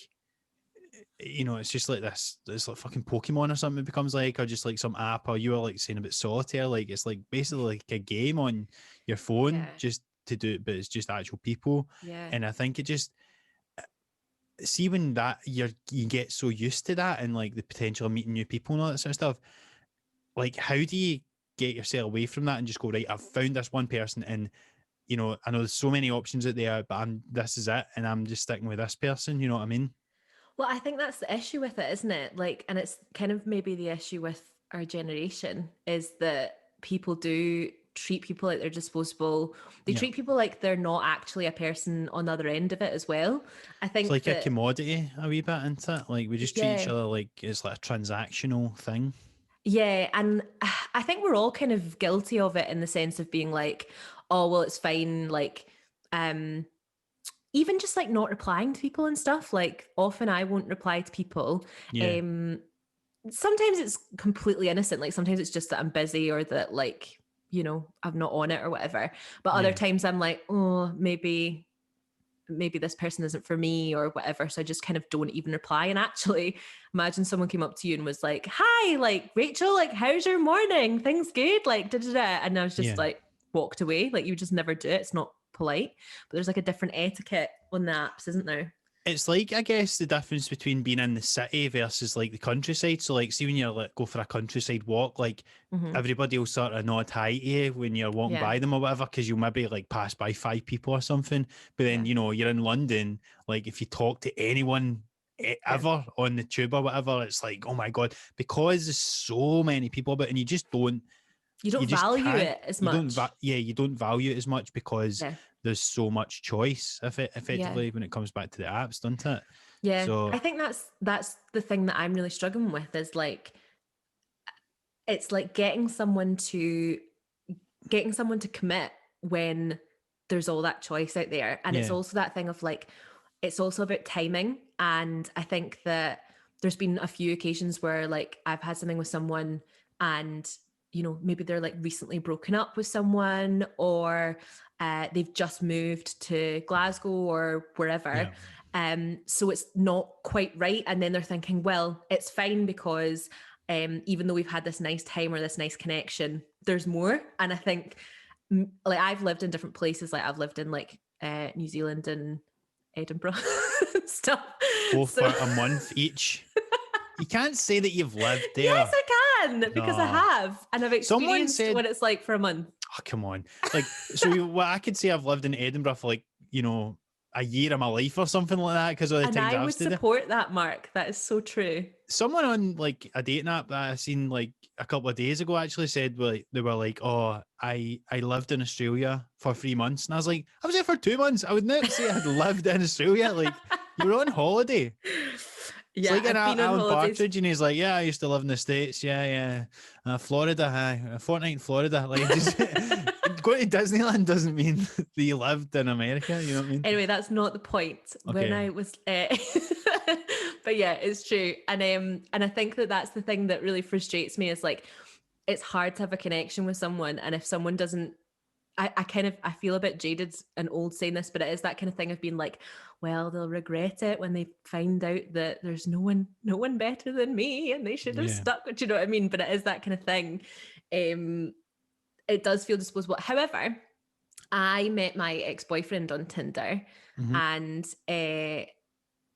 it's just like this, it's like fucking Pokemon or something. It becomes like, or just like some app, or you were like saying about solitaire, like it's like basically like a game on your phone just to do it, but it's just actual people. Yeah. And I think it just, see, when that you get so used to that and like the potential of meeting new people and all that sort of stuff, like how do you get yourself away from that and just go, right, I've found this one person, and I know there's so many options out there, but this is it, and I'm just sticking with this person, you know what I mean? Well, I think that's the issue with it, isn't it? Like, and it's kind of maybe the issue with our generation is that people do treat people like they're disposable. They treat people like they're not actually a person on the other end of it as well. I think it's like a commodity a wee bit, isn't it? Like we just treat each other like it's like a transactional thing. Yeah, and I think we're all kind of guilty of it in the sense of being like, oh, well, it's fine. Like, even just like not replying to people and stuff. Like often I won't reply to people. Yeah. Sometimes it's completely innocent. Like sometimes it's just that I'm busy or that like, I'm not on it or whatever. But other times I'm like, oh, maybe maybe this person isn't for me or whatever. So I just kind of don't even reply. And actually, imagine someone came up to you and was like, hi, like, Rachel, like, how's your morning? Things good? Like, da-da-da. And I was just like, walked away. Like, you just never do it. It's not polite. But there's like a different etiquette on the apps, isn't there? It's like, I guess, the difference between being in the city versus like the countryside. So like, see when you like go for a countryside walk, like everybody will sort of nod hi to you when you're walking by them or whatever, because you'll maybe like pass by 5 people or something. But then, you know, you're in London, like if you talk to anyone ever on the tube or whatever, it's like, oh my God, because there's so many people about, and you just don't, you don't value it as much. You don't value it as much because there's so much choice, effectively, when it comes back to the apps, doesn't it? Yeah. So I think that's the thing that I'm really struggling with is like, it's like getting someone to commit when there's all that choice out there. And it's also that thing of like, it's also about timing. And I think that there's been a few occasions where like I've had something with someone and, you know, maybe they're like recently broken up with someone, or they've just moved to Glasgow or wherever. So it's not quite right. And then they're thinking, well, it's fine because even though we've had this nice time or this nice connection, there's more. And I think like I've lived in different places. Like I've lived in like New Zealand and Edinburgh and stuff. Both for a month each. You can't say that you've lived there. Yes, I can, because I have. And I've experienced what it's like for a month. Oh, come on. Like, so what I could say I've lived in Edinburgh for like, you know, a year of my life or something like that, because of the times I've stayed there. And I would support that, Mark. That is so true. Someone on like a dating app that I seen like a couple of days ago actually said like they were like, oh, I lived in Australia for 3 months. And I was like, I was there for 2 months. I would never say I had lived in Australia. Like, you were on holiday. Yeah, it's like Alan Partridge, and he's like, yeah, I used to live in the States. Florida, a fortnight in Florida. Like, just going to Disneyland doesn't mean that you lived in America. You know what I mean? Anyway, that's not the point. Okay. When I was, but yeah, it's true. And I think that that's the thing that really frustrates me is like, it's hard to have a connection with someone. And if someone doesn't, I feel a bit jaded and old saying this, but it is that kind of thing of being like, well, they'll regret it when they find out that there's no one better than me and they should have stuck. Do you know what I mean? But it is that kind of thing. It does feel disposable. However, I met my ex-boyfriend on Tinder, and it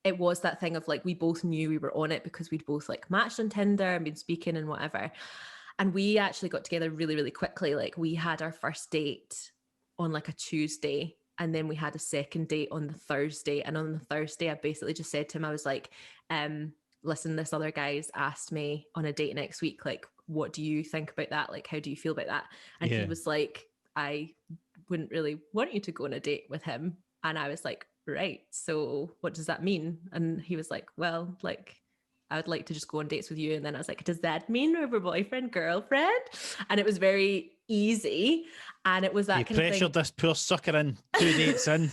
was that thing of like, we both knew we were on it because we'd both like matched on Tinder and been speaking and whatever. And we actually got together really, really quickly. Like we had our first date on like a Tuesday, and then we had a second date on the Thursday. And on the Thursday, I basically just said to him, I was like, listen, this other guy's asked me on a date next week. Like, what do you think about that? Like, how do you feel about that? And he was like, I wouldn't really want you to go on a date with him. And I was like, right, so what does that mean? And he was like, well, like, I would like to just go on dates with you. And then I was like, does that mean we're boyfriend, girlfriend? And it was very easy. And it was that kind of thing. You pressured this poor sucker in 2 dates in.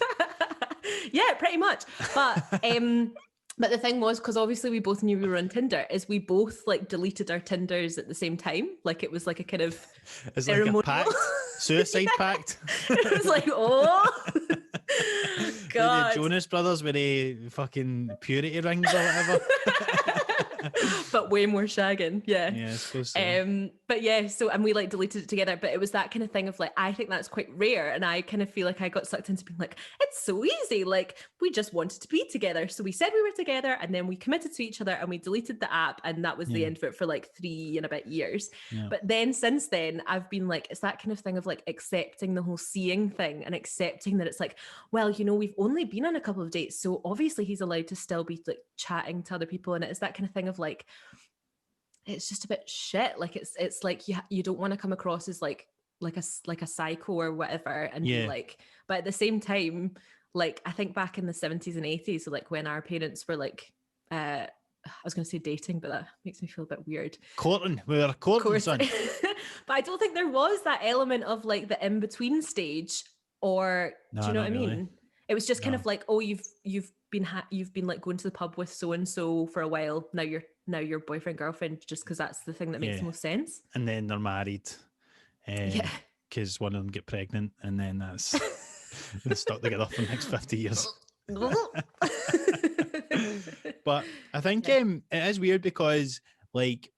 Yeah, pretty much. But the thing was, because obviously we both knew we were on Tinder, is we both like deleted our Tinders at the same time. Like it was like a kind of it's like a pact, suicide pact. It was like, oh God. Like the Jonas Brothers with a fucking purity rings or whatever. But way more shagging. Yeah. Yeah, I suppose so. But yeah, so, and we like deleted it together, but it was that kind of thing of like, I think that's quite rare. And I kind of feel like I got sucked into being like, it's so easy. Like we just wanted to be together. So we said we were together and then we committed to each other and we deleted the app. And that was the end of it for like 3 and a bit years. Yeah. But then since then I've been like, it's that kind of thing of like accepting the whole seeing thing and accepting that it's like, well, you know, we've only been on a couple of dates. So obviously he's allowed to still be like chatting to other people. And it's that kind of thing of like, it's just a bit shit. Like it's like you don't want to come across as like a psycho or whatever, and be like, but at the same time, like I think back in the 70s and 80s, so like when our parents were like I was going to say dating, but that makes me feel a bit weird. Courting, we were courting, son. But I don't think there was that element of like the in between stage, or do you know what I mean? Really. It was just kind of like, oh, you've been like going to the pub with so and so for a while. Now you're boyfriend girlfriend, just because that's the thing that makes the most sense. And then they're married, because one of them get pregnant, and then that's they're stuck together for the next 50 years. But I think Yeah. it is weird because like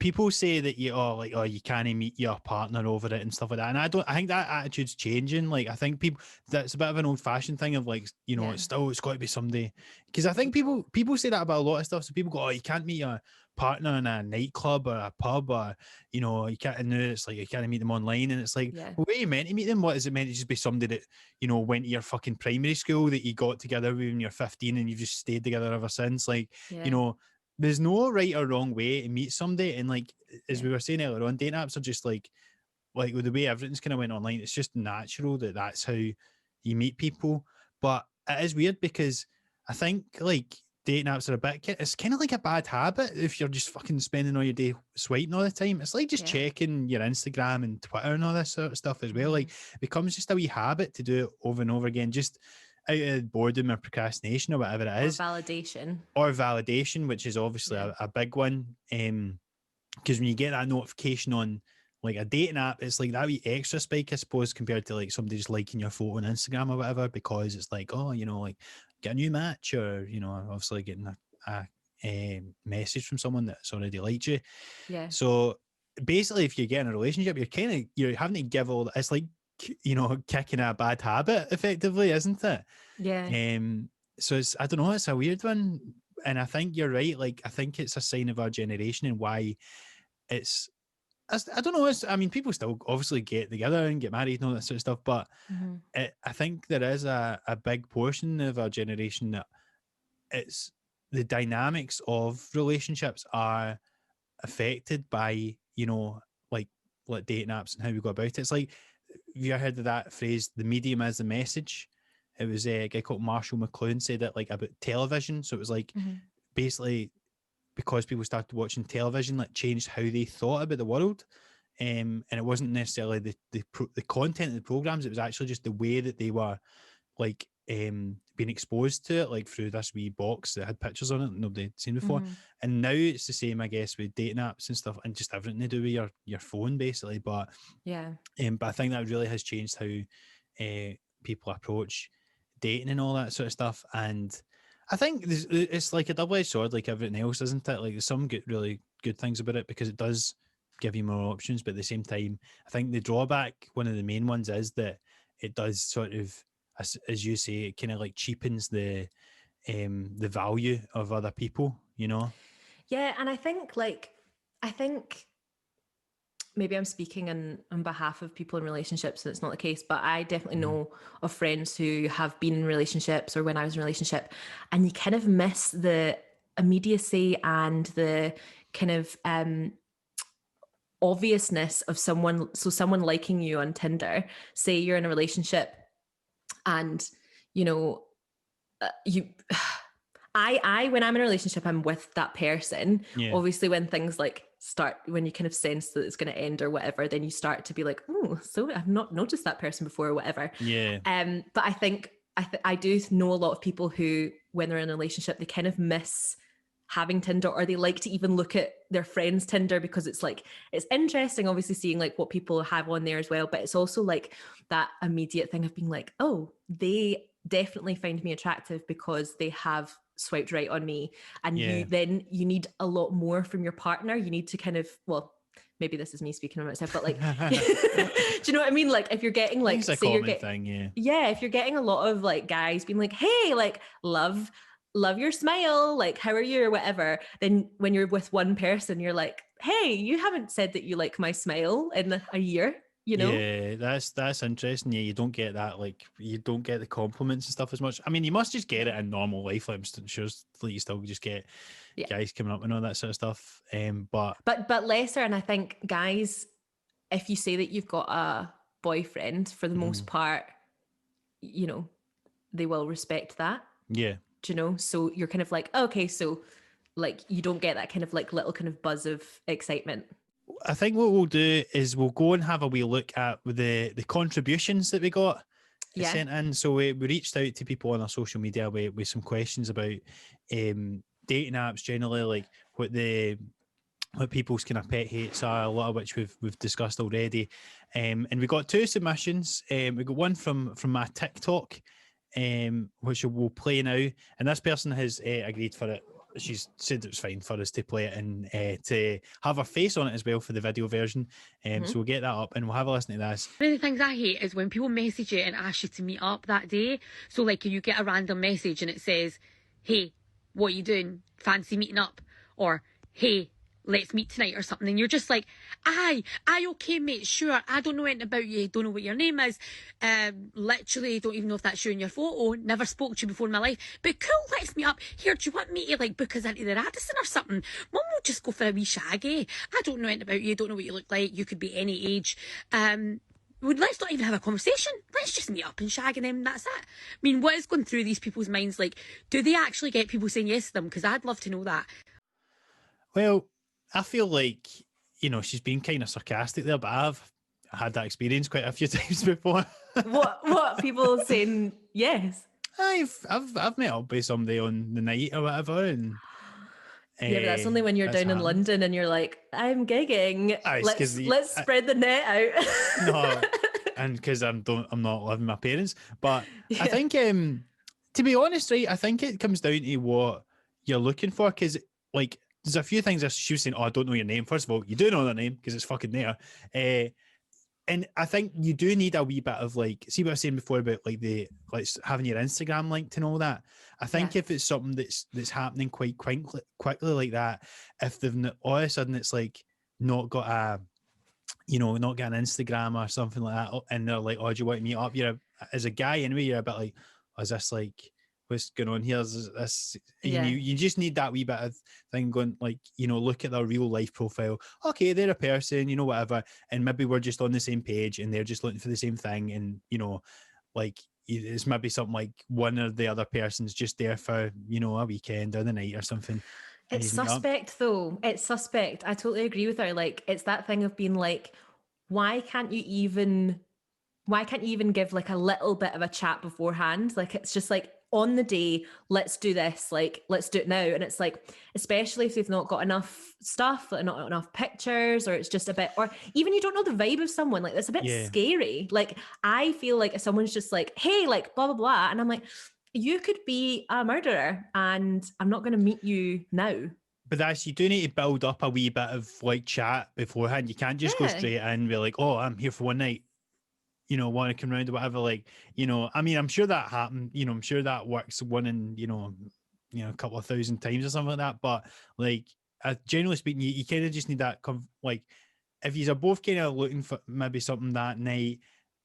people say that you can't meet your partner over it and stuff like that, and I think that attitude's changing. Like I think people, that's a bit of an old fashioned thing of like, Yeah. it's got to be somebody, because I think people say that about a lot of stuff. So people go, oh, you can't meet your partner in a nightclub or a pub, or you can't, and then it's like you can't meet them online, and it's like, Yeah. well, where are you meant to meet them? What is it meant to just be somebody that went to your fucking primary school that you got together with when you're 15 and you've just stayed together ever since? Like, Yeah. there's no right or wrong way to meet somebody. And like, as Yeah. we were saying earlier on, dating apps are just like with the way everything's kind of went online, it's just natural that that's how you meet people. But it is weird because I think like dating apps are it's kind of like a bad habit if you're just fucking spending all your day swiping all the time. It's like just Yeah. checking your Instagram and Twitter and all this sort of stuff as well. Like, it becomes just a wee habit to do it over and over again, just out of boredom or procrastination or whatever it Or is. validation. Or validation, which is obviously Yeah. a big one. Because when you get that notification on like a dating app, it's like that wee extra spike, I suppose, compared to like somebody just liking your photo on Instagram or whatever, because it's like, oh, like get a new match, or obviously getting a message from someone that's already liked you. Yeah. So basically, if you get in a relationship, you're having to give all. It's like kicking a bad habit, effectively, isn't it? Yeah. So I don't know, it's a weird one, and I think you're right. Like, I think it's a sign of our generation and why it's. I don't know. I mean, people still obviously get together and get married and all that sort of stuff, but Mm-hmm. I think there is a big portion of our generation that it's the dynamics of relationships are affected by like dating apps and how we go about it. It's like, have you ever heard of that phrase, the medium as the message? It was a guy called Marshall McLuhan said it like about television. So it was like Mm-hmm. basically because people started watching television, like changed how they thought about the world. And it wasn't necessarily the content of the programs. It was actually just the way that they were like being exposed to it, like through this wee box that had pictures on it that nobody had seen before. Mm-hmm. And now it's the same, I guess, with dating apps and stuff, and just everything to do with your phone, basically. But Yeah. I think that really has changed how people approach dating and all that sort of stuff. And I think it's like a double-edged sword, like everything else, isn't it? Like, there's some really good things about it because it does give you more options, but at the same time, I think the drawback, one of the main ones, is that it does sort of, as you say, it kind of like cheapens the value of other people, Yeah. And I think maybe I'm speaking on behalf of people in relationships and it's not the case, but I definitely know of friends who have been in relationships or when I was in a relationship, and you kind of miss the immediacy and the kind of obviousness of someone liking you on Tinder. Say you're in a relationship and you know you I when I'm in a relationship, I'm with that person. Yeah. Obviously, when things like start, when you kind of sense that it's going to end or whatever, then you start to be like, oh, so I've not noticed that person before or whatever. Yeah. But I think I do know a lot of people who, when they're in a relationship, they kind of miss having Tinder, or they like to even look at their friends' Tinder because it's like, it's interesting, obviously, seeing like what people have on there as well. But it's also like that immediate thing of being like, oh, they definitely find me attractive because they have swiped right on me. And Yeah. you need a lot more from your partner. You need to kind of, well, maybe this is me speaking about myself, but like, do you know what I mean? Like, if you're getting like, it's a say you're common thing, yeah. Yeah, if you're getting a lot of like guys being like, hey, like, love your smile, like, how are you, or whatever, then when you're with one person, you're like, hey, you haven't said that you like my smile in a year, Yeah, that's interesting. Yeah, you don't get that, like, you don't get the compliments and stuff as much. I mean, you must just get it in normal life. Like, I'm sure like, you still just get Yeah. guys coming up and all that sort of stuff. But lesser. And I think guys, if you say that you've got a boyfriend, for the most part, they will respect that. Yeah. So you're kind of like, okay, so like you don't get that kind of like little kind of buzz of excitement. I think what we'll do is we'll go and have a wee look at the contributions that we got sent in. So we reached out to people on our social media with some questions about dating apps generally, like what people's kind of pet hates are, a lot of which we've discussed already. And we got two submissions. We got one from my TikTok which we'll play now. And this person has agreed for it. She's said it was fine for us to play it and to have her face on it as well for the video version. So we'll get that up and we'll have a listen to this. One of the things I hate is when people message you and ask you to meet up that day. So like you get a random message and it says, hey, what are you doing? Fancy meeting up? Or, hey, let's meet tonight or something. And you're just like, aye, okay, mate, sure. I don't know anything about you. Don't know what your name is. Literally don't even know if that's you in your photo. Never spoke to you before in my life. But cool, let's meet up. Here, do you want me to like book us into the Radisson or something? Mum will just go for a wee shaggy. I don't know anything about you. Don't know what you look like. You could be any age. Let's not even have a conversation. Let's just meet up and shag and then that's it. I mean, what is going through these people's minds? Like, do they actually get people saying yes to them? Because I'd love to know that. Well, I feel like, you know, she's been kind of sarcastic there, but I've had that experience quite a few times before. What people saying yes? I've met up with somebody on the night or whatever, and yeah, but that's only when you're down in London and you're like, I'm gigging. Let's spread the net out. No, and because I'm not living with my parents, but yeah. I think to be honest, right, I think it comes down to what you're looking for, because like there's a few things that she was saying. Oh, I don't know your name. First of all, you do know their name because it's fucking there. And I think you do need a wee bit of like, see what I was saying before about like having your Instagram linked and all that. I think if it's something that's happening quite quickly like that, if they've all of a sudden it's like not got a, you know, not got an Instagram or something like that, and they're like, oh, do you want to meet up? As a guy anyway, you're a bit like, oh, is this like, what's going on here? Is this, you just need that wee bit of thing going, like, you know, look at their real life profile. Okay, they're a person, you know, whatever, and maybe we're just on the same page and they're just looking for the same thing, and you know, like it's maybe something like one or the other person's just there for, you know, a weekend or the night or something. It's suspect though. It's suspect. I totally agree with her. Like, it's that thing of being like, why can't you even give like a little bit of a chat beforehand? Like, it's just like, on the day, let's do this, like, let's do it now. And it's like, especially if they've not got enough stuff, like not enough pictures, or it's just a bit, or even you don't know the vibe of someone, like that's a bit scary. Like, I feel like if someone's just like, hey, like blah, blah, blah. And I'm like, you could be a murderer and I'm not going to meet you now. But you do need to build up a wee bit of like chat beforehand. You can't just go straight in and be like, oh, I'm here for one night, you know, want to come around or whatever. Like, you know, I mean, I'm sure that happened, you know, I'm sure that works one in, you know, a couple of thousand times or something like that. But like, generally speaking, you kind of just need that, like, if you're both kind of looking for maybe something that night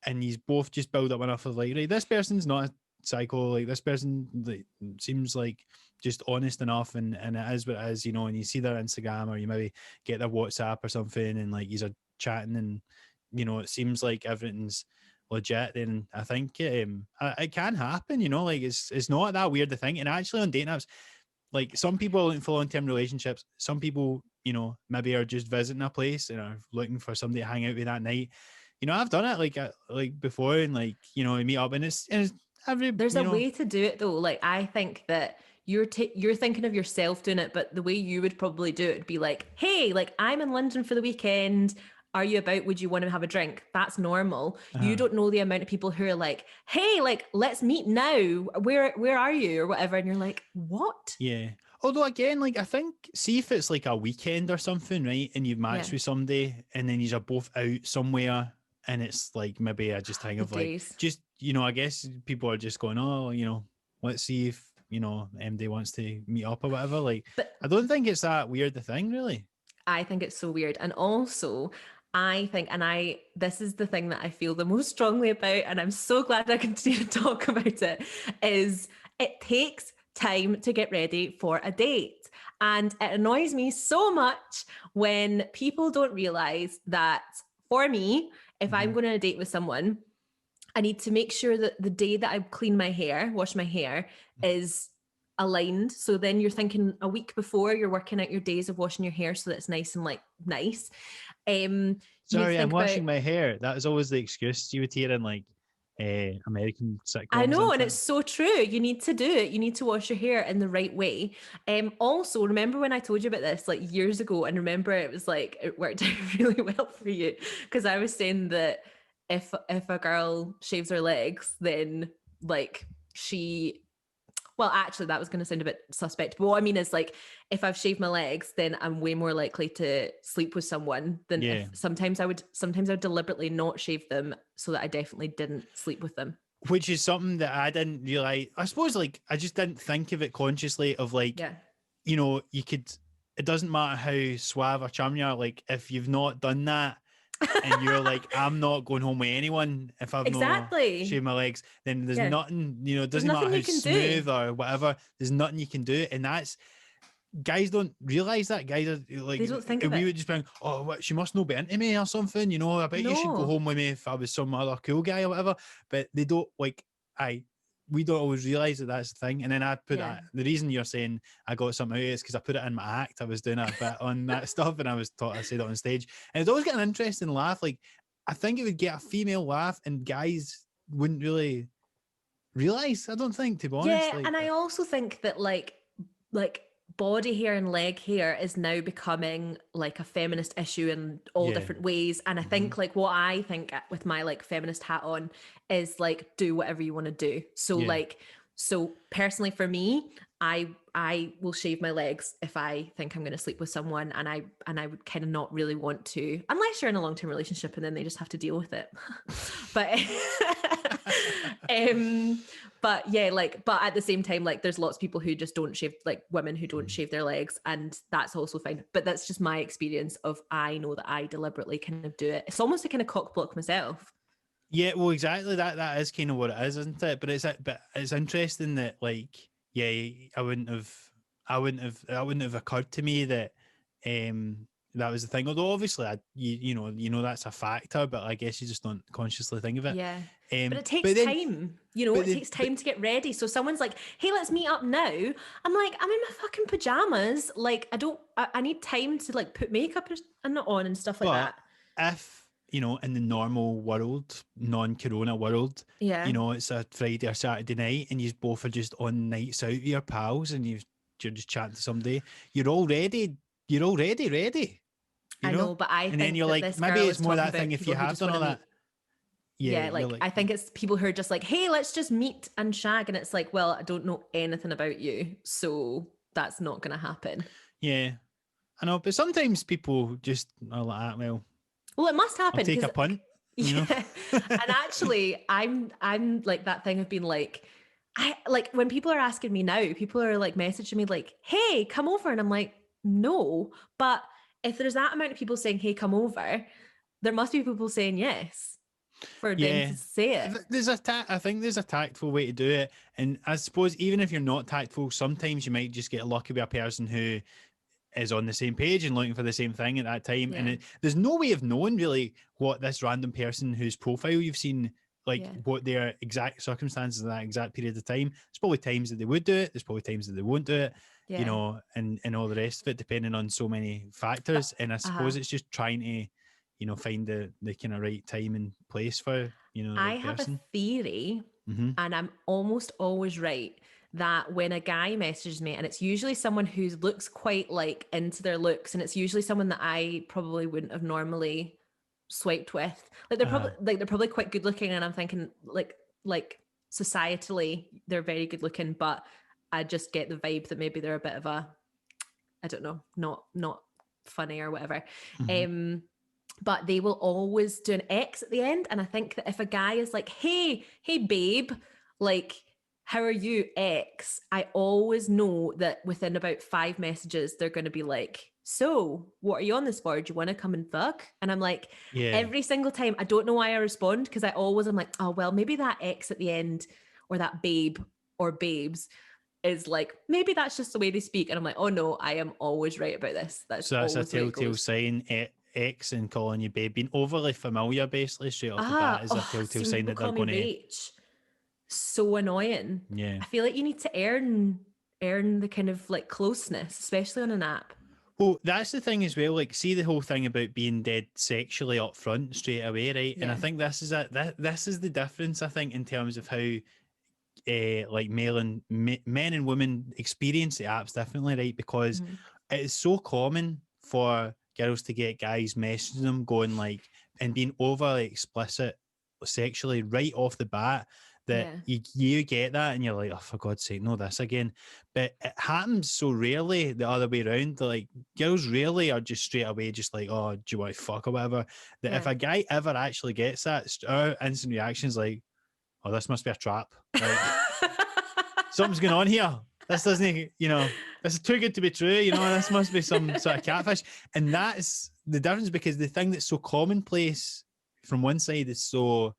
and you both just build up enough of like, right, this person's not a psycho, like this person like, seems like just honest enough, and it is what it is, you know, and you see their Instagram or you maybe get their WhatsApp or something and like you're chatting and, you know, it seems like everything's legit, then I think it can happen, you know, like it's not that weird a thing. And actually on dating apps, like some people are looking for long-term relationships, some people, you know, maybe are just visiting a place and are looking for somebody to hang out with that night. You know, I've done it like before, and like, you know, meet up, and it's there's a way to do it though. Like, I think that you're thinking of yourself doing it, but the way you would probably do it would be like, hey, like I'm in London for the weekend, are you about? Would you want to have a drink? That's normal. You don't know the amount of people who are like, hey, like, let's meet now. Where are you? Or whatever. And you're like, what? Yeah. Although again, like, I think, see if it's like a weekend or something, right? And you've matched with somebody and then you're both out somewhere and it's like maybe I just think of like, just, you know, I guess people are just going, oh, you know, let's see if, you know, MD wants to meet up or whatever. Like, but I don't think it's that weird a thing, really. I think it's so weird. And also, I think, this is the thing that I feel the most strongly about, and I'm so glad I continue to talk about it, is it takes time to get ready for a date. And it annoys me so much when people don't realize that, for me, if I'm going on a date with someone, I need to make sure that the day that I clean my hair, wash my hair, is aligned. So then you're thinking a week before, you're working out your days of washing your hair so that it's nice and like nice. Sorry, I'm washing my hair. That was always the excuse you would hear in like American sitcoms. I know, and it's so true. You need to do it. You need to wash your hair in the right way. Also, remember when I told you about this like years ago, and remember it was like it worked out really well for you, because I was saying that if a girl shaves her legs, then like well, actually, that was going to sound a bit suspect. But what I mean is, like, if I've shaved my legs, then I'm way more likely to sleep with someone than if sometimes I would deliberately not shave them so that I definitely didn't sleep with them. Which is something that I didn't realize. I suppose, like, I just didn't think of it consciously of, like, you know, it doesn't matter how suave or charming you are, like, if you've not done that, and you're like, I'm not going home with anyone if I've not shaved my legs, then there's nothing, you know, it doesn't matter how smooth or whatever, there's nothing you can do. And that's, guys don't realize that. Guys are like, they don't think of it. We would just be like, oh, what, she must not be into me or something, you know, I bet you should go home with me if I was some other cool guy or whatever. But they don't, like, we don't always realize that that's the thing. And then I put that, the reason you're saying I got something out of it is because I put it in my act. I was doing a bit on that stuff, and I said it on stage, and it's always get an interesting laugh. Like, I think it would get a female laugh, and guys wouldn't really realize, I don't think, to be honest. Yeah, like, and I also think that like body hair and leg hair is now becoming like a feminist issue in all different ways. And I think like what I think with my like feminist hat on is like, do whatever you want to do. So like, so personally for me, I will shave my legs if I think I'm going to sleep with someone, and I would kind of not really want to, unless you're in a long-term relationship and then they just have to deal with it. But but yeah, like, but at the same time, like, there's lots of people who just don't shave, like women who don't shave their legs, and that's also fine. But that's just my experience of, I know that I deliberately kind of do it. It's almost a kind of cock block myself. Yeah, well, exactly. That is kind of what it is, isn't it? But it's interesting that, like, I wouldn't have occurred to me that that was the thing. Although obviously, you know that's a factor, but I guess you just don't consciously think of it. Yeah. But it takes time, you know, it takes time to get ready. So someone's like, hey, let's meet up now. I'm like, I'm in my fucking pajamas. Like, I need time to like put makeup on and stuff like that. If, you know, in the normal world, non-corona world, you know, it's a Friday or Saturday night and you both are just on nights out with your pals and you're just chatting to somebody, you're already ready. I know, but I and think then you're that like, this maybe girl it's is more talking that thing about if you people who have just done all wanna that. meet. Yeah, like I think it's people who are just like, hey, let's just meet and shag. And it's like, well, I don't know anything about you, so that's not going to happen. Yeah, I know, but sometimes people just are like, well, it must happen. I'll take a punt. You know? And actually, I'm like that thing of being like, I like when people are asking me now, people are like messaging me like, hey, come over. And I'm like, no. But if there's that amount of people saying, hey, come over, there must be people saying yes for them to say it. I think there's a tactful way to do it. And I suppose even if you're not tactful, sometimes you might just get lucky with a person who is on the same page and looking for the same thing at that time. Yeah. And there's no way of knowing really what this random person whose profile you've seen, like what their exact circumstances in that exact period of time. There's probably times that they would do it. There's probably times that they won't do it, you know, and all the rest of it, depending on so many factors. And I suppose it's just trying to, you know, find the kind of right time and place for, you know, the I right have person. a theory, and I'm almost always right, that when a guy messages me, and it's usually someone who looks quite like into their looks, and it's usually someone that I probably wouldn't have normally swiped with. Like they're probably quite good looking, and I'm thinking like societally they're very good looking, but I just get the vibe that maybe they're a bit of a, I don't know, not funny or whatever. But they will always do an X at the end. And I think that if a guy is like, hey babe, like, how are you, X? I always know that within about 5 messages, they're going to be like, so what are you on this for? Do you want to come and fuck? And I'm like, every single time, I don't know why I respond, because I'm like, oh, well, maybe that X at the end, or that babe or babes is like, maybe that's just the way they speak. And I'm like, oh no, I am always right about this. So that's a telltale sign. X and calling you babe, being overly familiar, basically straight off the bat, is a telltale sign that they're going to. So annoying. Yeah, I feel like you need to earn the kind of like closeness, especially on an app. Well, that's the thing as well. Like, see the whole thing about being dead sexually up front straight away, right? Yeah. And I think this is this is the difference. I think in terms of how like men and women experience the apps differently, right? Because it is so common for girls to get guys messaging them going like, and being overly explicit sexually right off the bat, that you get that and you're like, oh, for God's sake, no, this again. But it happens so rarely the other way around. Like, girls really are just straight away just like, oh, do you want to fuck or whatever? That if a guy ever actually gets that, our instant reaction is like, oh, this must be a trap. Like, something's going on here. This doesn't, this is too good to be true. This must be some sort of catfish. And that's the difference, because the thing that's so commonplace from one side is so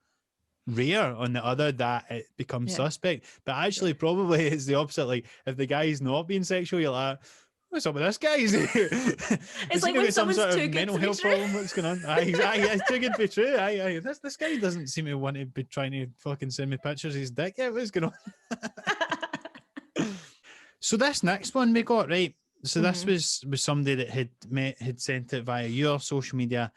rare on the other that it becomes suspect. But actually, probably it's the opposite. Like, if the guy's not being sexual, you're like, what's up with this guy? It's like when some someone's sort too of good mental to be health true. problem. What's going on? It's too good to be true. This guy doesn't seem to want to be trying to fucking send me pictures of his dick. Yeah, what's going on? So this next one we got, right? So this was somebody that had sent it via your social media.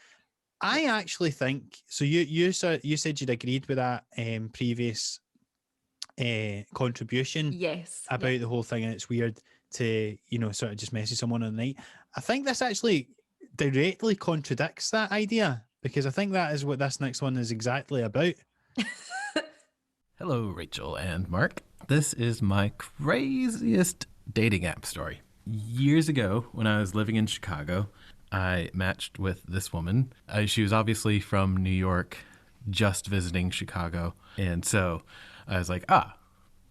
I actually think so. You said you'd agreed with that previous contribution, about the whole thing, and it's weird to sort of just message someone on the night. I think this actually directly contradicts that idea, because I think that is what this next one is exactly about. Hello, Rachel and Mark. This is my craziest dating app story. Years ago, when I was living in Chicago, I matched with this woman. She was obviously from New York, just visiting Chicago. And so I was like,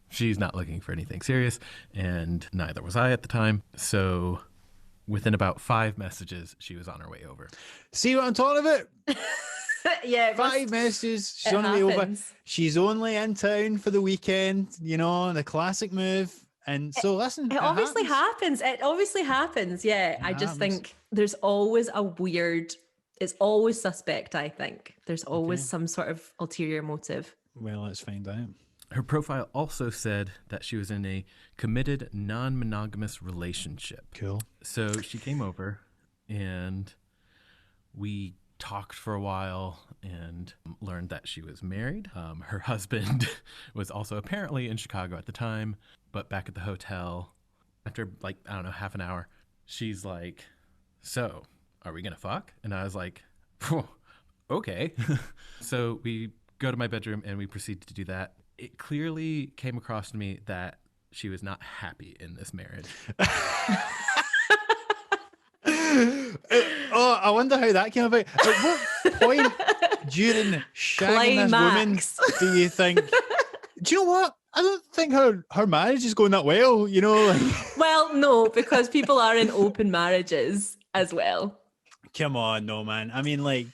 she's not looking for anything serious. And neither was I at the time. So within about 5 messages, she was on her way over. See what I'm talking about? Yeah, 5 messages. She's on her way over. She's only in town for the weekend, the classic move. And so listen, it obviously happens. It obviously happens. Yeah. I just think there's always it's always suspect. I think there's always some sort of ulterior motive. Well, let's find out. Her profile also said that she was in a committed non-monogamous relationship. Cool. So she came over and we talked for a while and learned that she was married. Her husband was also apparently in Chicago at the time, but back at the hotel after half an hour, she's like, so are we going to fuck? And I was like, okay. So we go to my bedroom and we proceeded to do that. It clearly came across to me that she was not happy in this marriage. I wonder how that came about. At what point during shagging this woman do you think, do you know what? I don't think her marriage is going that well, Well, no, because people are in open marriages as well. Come on, no, man. I mean, like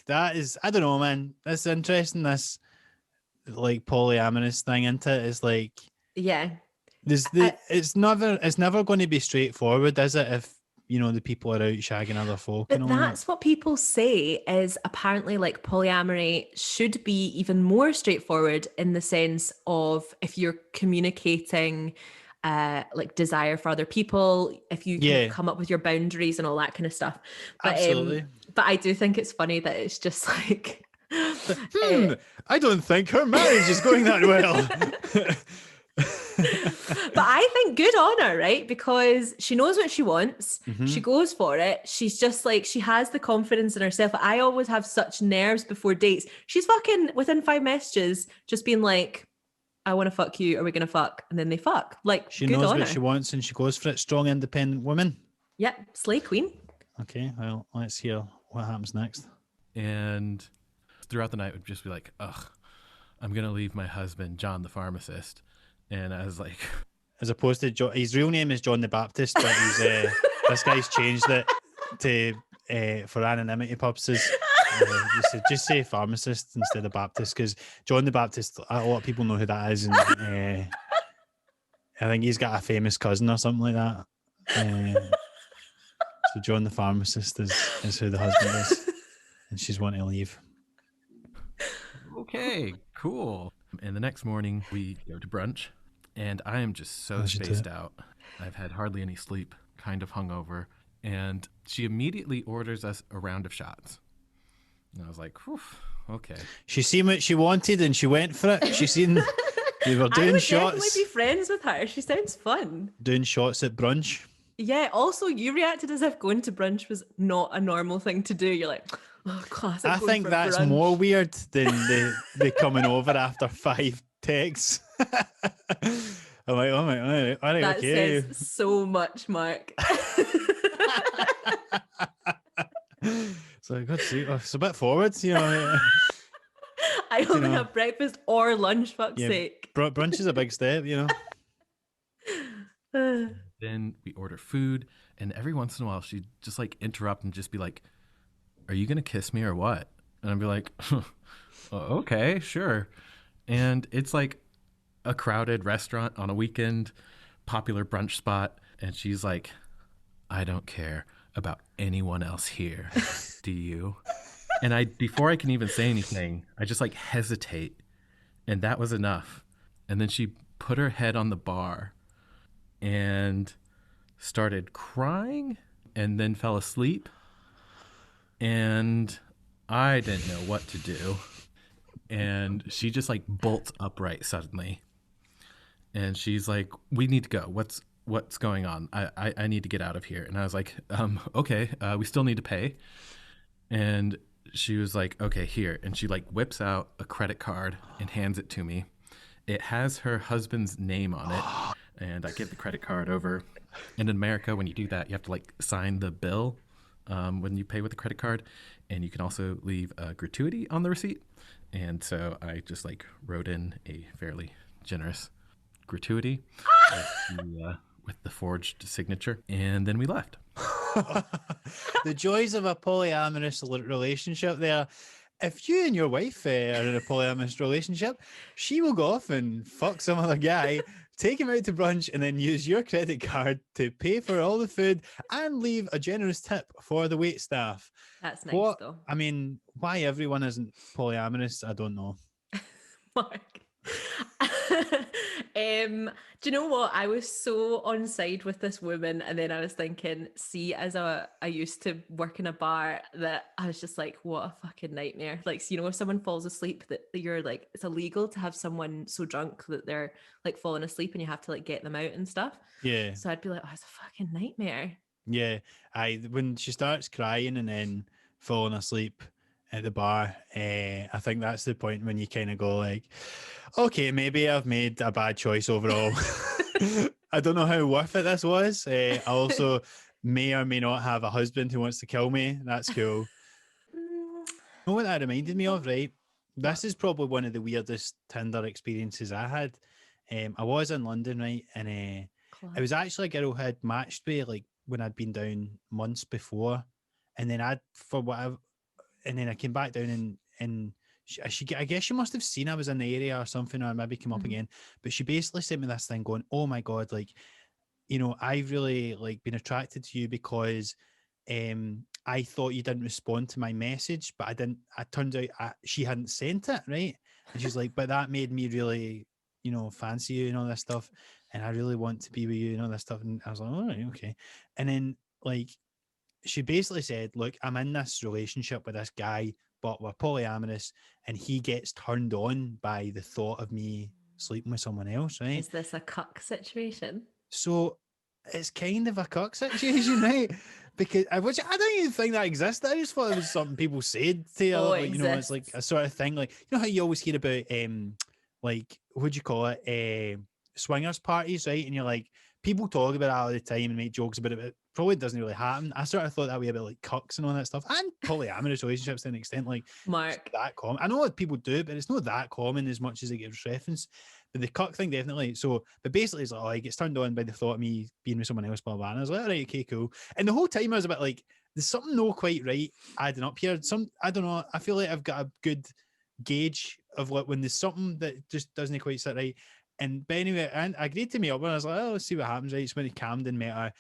that is, I don't know, man. That's interesting. This like polyamorous thing into it is like, it's never going to be straightforward, is it? If the people are out shagging other folk. But that's what people say, is apparently like polyamory should be even more straightforward, in the sense of if you're communicating like desire for other people, if you can come up with your boundaries and all that kind of stuff. But, absolutely. But I do think it's funny that it's just like, I don't think her marriage is going that well. But I think good on her, right? Because she knows what she wants. She goes for it. She's just like, she has the confidence in herself. I always have such nerves before dates. She's fucking within 5 messages just being like, I want to fuck you. Are we going to fuck? And then they fuck. Like, she knows what she wants and she goes for it. Strong, independent woman. Yep. Slay queen. Okay. Well, let's hear what happens next. And throughout the night, would just be like, I'm going to leave my husband, John the pharmacist. And I was like, as opposed to John, his real name is John the Baptist, but he's this guy's changed it to for anonymity purposes. Just say pharmacist instead of Baptist, because John the Baptist, a lot of people know who that is, and I think he's got a famous cousin or something like that. So John the pharmacist is who the husband is, and she's wanting to leave. Okay, cool. And the next morning we go to brunch. And I am just so spaced out. I've had hardly any sleep, kind of hungover. And she immediately orders us a round of shots. And I was like, okay. She seen what she wanted and she went for it. She seen they were doing I would shots. definitely be friends with her. She sounds fun. Doing shots at brunch. Yeah. Also, you reacted as if going to brunch was not a normal thing to do. You're like, Oh, classic. I going think for that's brunch. more weird than the coming over after 5 texts. I'm like, oh my, all right, That okay. says so much, Mark. So God's sake, it's a bit forward, you know. I only know. have breakfast or lunch, fuck's Yeah, sake. brunch is a big step, you know. Then we order food, and every once in a while she'd just like interrupt and just be like, "Are you gonna kiss me or what?" And I'd be like, "Okay, sure." And it's like a crowded restaurant on a weekend, popular brunch spot, and she's like, "I don't care about anyone else here. Do you?" And before I can even say anything, I just like hesitate, and that was enough. And then she put her head on the bar and started crying and then fell asleep. And I didn't know what to do. And she just like bolts upright suddenly. And she's like, "We need to go. What's going on? I need to get out of here." And I was like, okay, we still need to pay. And she was like, "Okay, here." And she like whips out a credit card and hands it to me. It has her husband's name on it. And I give the credit card over. And in America, when you do that, you have to like sign the bill when you pay with the credit card. And you can also leave a gratuity on the receipt. And so I just like wrote in a fairly generous gratuity with the forged signature. And then we left. The joys of a polyamorous relationship there. If you and your wife are in a polyamorous relationship, she will go off and fuck some other guy, take him out to brunch, and then use your credit card to pay for all the food and leave a generous tip for the wait staff. That's nice, though. I mean, why everyone isn't polyamorous, I don't know. Mark. Do you know what? I was so on side with this woman, and then I was thinking, see, I used to work in a bar, that I was just like, what a fucking nightmare. Like, so, you know, if someone falls asleep, that you're like, it's illegal to have someone so drunk that they're like falling asleep and you have to like get them out and stuff. Yeah. So I'd be like, oh, it's a fucking nightmare. Yeah. When she starts crying and then falling asleep at the bar, I think that's the point when you kind of go like, okay, maybe I've made a bad choice overall. I don't know how worth it this was. I also may or may not have a husband who wants to kill me. That's cool. You know what that reminded me of, right? This is probably one of the weirdest Tinder experiences I had. I was in London, right? And it was actually a girl who had matched with like when I'd been down months before. And then I came back down and I guess she must have seen I was in the area or something, or maybe come up again. But she basically sent me this thing going, "Oh my God, like, you know, I've really like been attracted to you because I thought you didn't respond to my message, but I didn't. It turns out she hadn't sent it, right?" And she's like, "But that made me really, you know, fancy you and all this stuff. And I really want to be with you and all this stuff." And I was like, "All right, okay." And then like, she basically said, "Look, I'm in this relationship with this guy, but we're polyamorous, and he gets turned on by the thought of me sleeping with someone else, right?" Is this a cuck situation? So it's kind of a cuck situation, right? Because I don't even think that existed. I just thought it was something people said to you. Oh, Like, you know, it's like a sort of thing. Like, you know how you always hear about like, what do you call it? Swingers parties, right? And you're like, people talk about it all the time and make jokes about it, but it probably doesn't really happen. I sort of thought that way about like cucks and all that stuff, and polyamorous relationships to an extent. Like, Mark, that common. I know what people do, but it's not that common as much as it gets referenced. But the cuck thing definitely. So, but basically, it's like, oh, he gets turned on by the thought of me being with someone else, blah blah. And I was like, all right, okay, cool. And the whole time I was a bit like, there's something not quite right adding up here. I don't know. I feel like I've got a good gauge of like when there's something that just doesn't quite sit right. But anyway, and I agreed to meet up, and I was like, "Oh, let's see what happens." Right, so went to Camden, met her.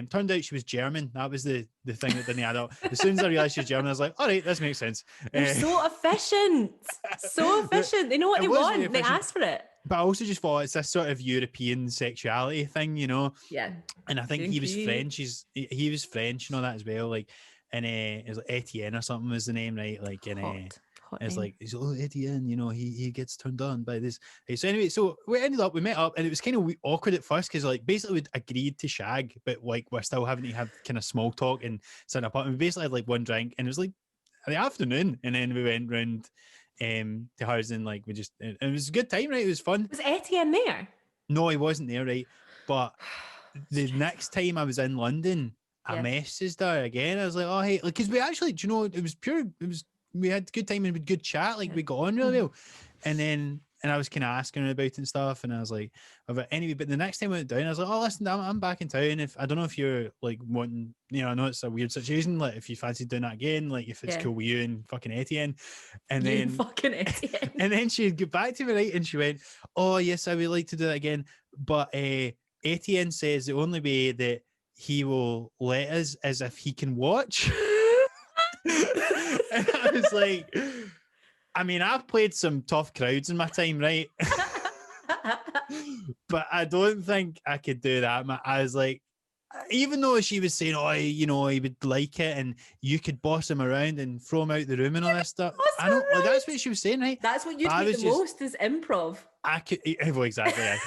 Turned out she was German. That was the thing that didn't add up. As soon as I realised she was German, I was like, "All right, this makes sense." they're so efficient, so efficient. They know what they want. Really, they ask for it. But I also just thought it's this sort of European sexuality thing, you know. Yeah. And I think he was French. He was French, you know that as well. Like, and it's like Etienne or something was the name, right? Like, and it's like, he's like, oh, Etienne, you know, he gets turned on by this. So anyway, so we met up, and it was kind of awkward at first because like basically we'd agreed to shag, but like we're still having to have kind of small talk and sit up. And we basically had like one drink, and it was like, the afternoon, and then we went round to hers, and like we just, it was a good time, right? It was fun. Was Etienne there? No, he wasn't there, right? But the next time I was in London, I Yeah. messaged her again. I was like, oh, hey, like, because we actually, do you know, it was pure, we had good time and we had good chat. Like, we got on really well. And I was kind of asking her about it and stuff. And I was like, but anyway, but the next time I went down, I was like, oh, listen, I'm back in town. If I don't know if you're like wanting, you know, I know it's a weird situation. Like, if you fancy doing that again, like, if it's Yeah. cool with you and fucking Etienne. And You then, fucking Etienne. and then she'd get back to me, right? And she went, oh, yes, I would like to do that again. But Etienne says the only way that he will let us is if he can watch. And I was like, I mean, I've played some tough crowds in my time, right? But I don't think I could do that. I was like, even though she was saying, oh, you know, he would like it and you could boss him around and throw him out the room and all this stuff. I know, like, that's what she was saying, right? That's what you But I do was the just- most is improv. I could, well, exactly. Yeah.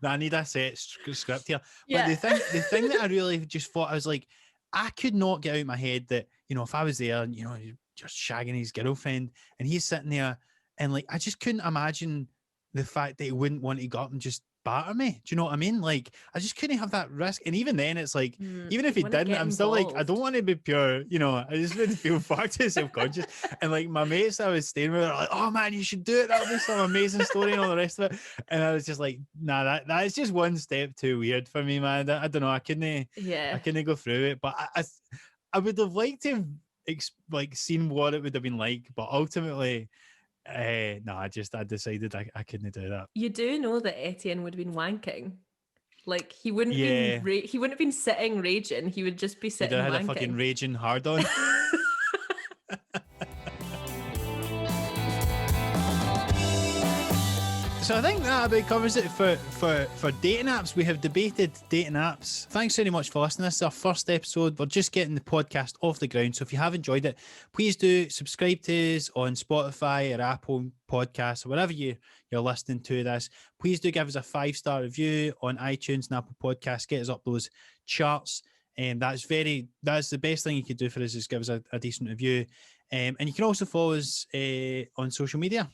But I need a set script here. Yeah. But the thing that I really just thought, I was like, I could not get out of my head that, you know, if I was there and, you know, just shagging his girlfriend and he's sitting there and like, I just couldn't imagine the fact that he wouldn't want to go up and just batter me. Do you know what I mean? Like, I just couldn't have that risk. And even then, it's like, even if he you wanna didn't, get I'm still like, I involved. don't want to be pure, you know, I just wouldn't feel fucked and self-conscious. And like my mates I was staying with were like, oh man, you should do it. That'll be some amazing story and all the rest of it. And I was just like, nah, that is just one step too weird for me, man. I don't know. I couldn't go through it. But I would have liked to have like seen what it would have been like. But ultimately, no, I decided I couldn't do that. You do know that Etienne would have been wanking. Like he wouldn't Yeah. he wouldn't have been sitting raging. He would just be He sitting had wanking. a fucking raging hard on. So I think that about covers it for dating apps. We have debated dating apps. Thanks very much for listening. This is our first episode. We're just getting the podcast off the ground. So if you have enjoyed it, please do subscribe to us on Spotify or Apple Podcasts or wherever you're listening to this. Please do give us a 5-star review on iTunes and Apple Podcasts. Get us up those charts. And that's the best thing you could do for us is give us a decent review. And you can also follow us on social media.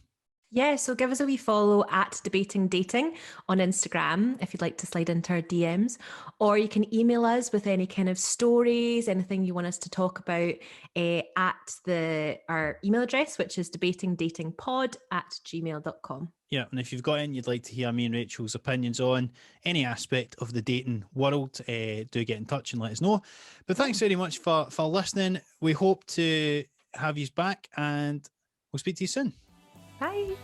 Yeah, so give us a wee follow at Debating Dating on Instagram if you'd like to slide into our DMs, or you can email us with any kind of stories, anything you want us to talk about at our email address, which is debatingdatingpod@gmail.com. Yeah, and if you've got in, you'd like to hear me and Rachel's opinions on any aspect of the dating world, do get in touch and let us know. But thanks very much for listening. We hope to have you back, and we'll speak to you soon. Bye.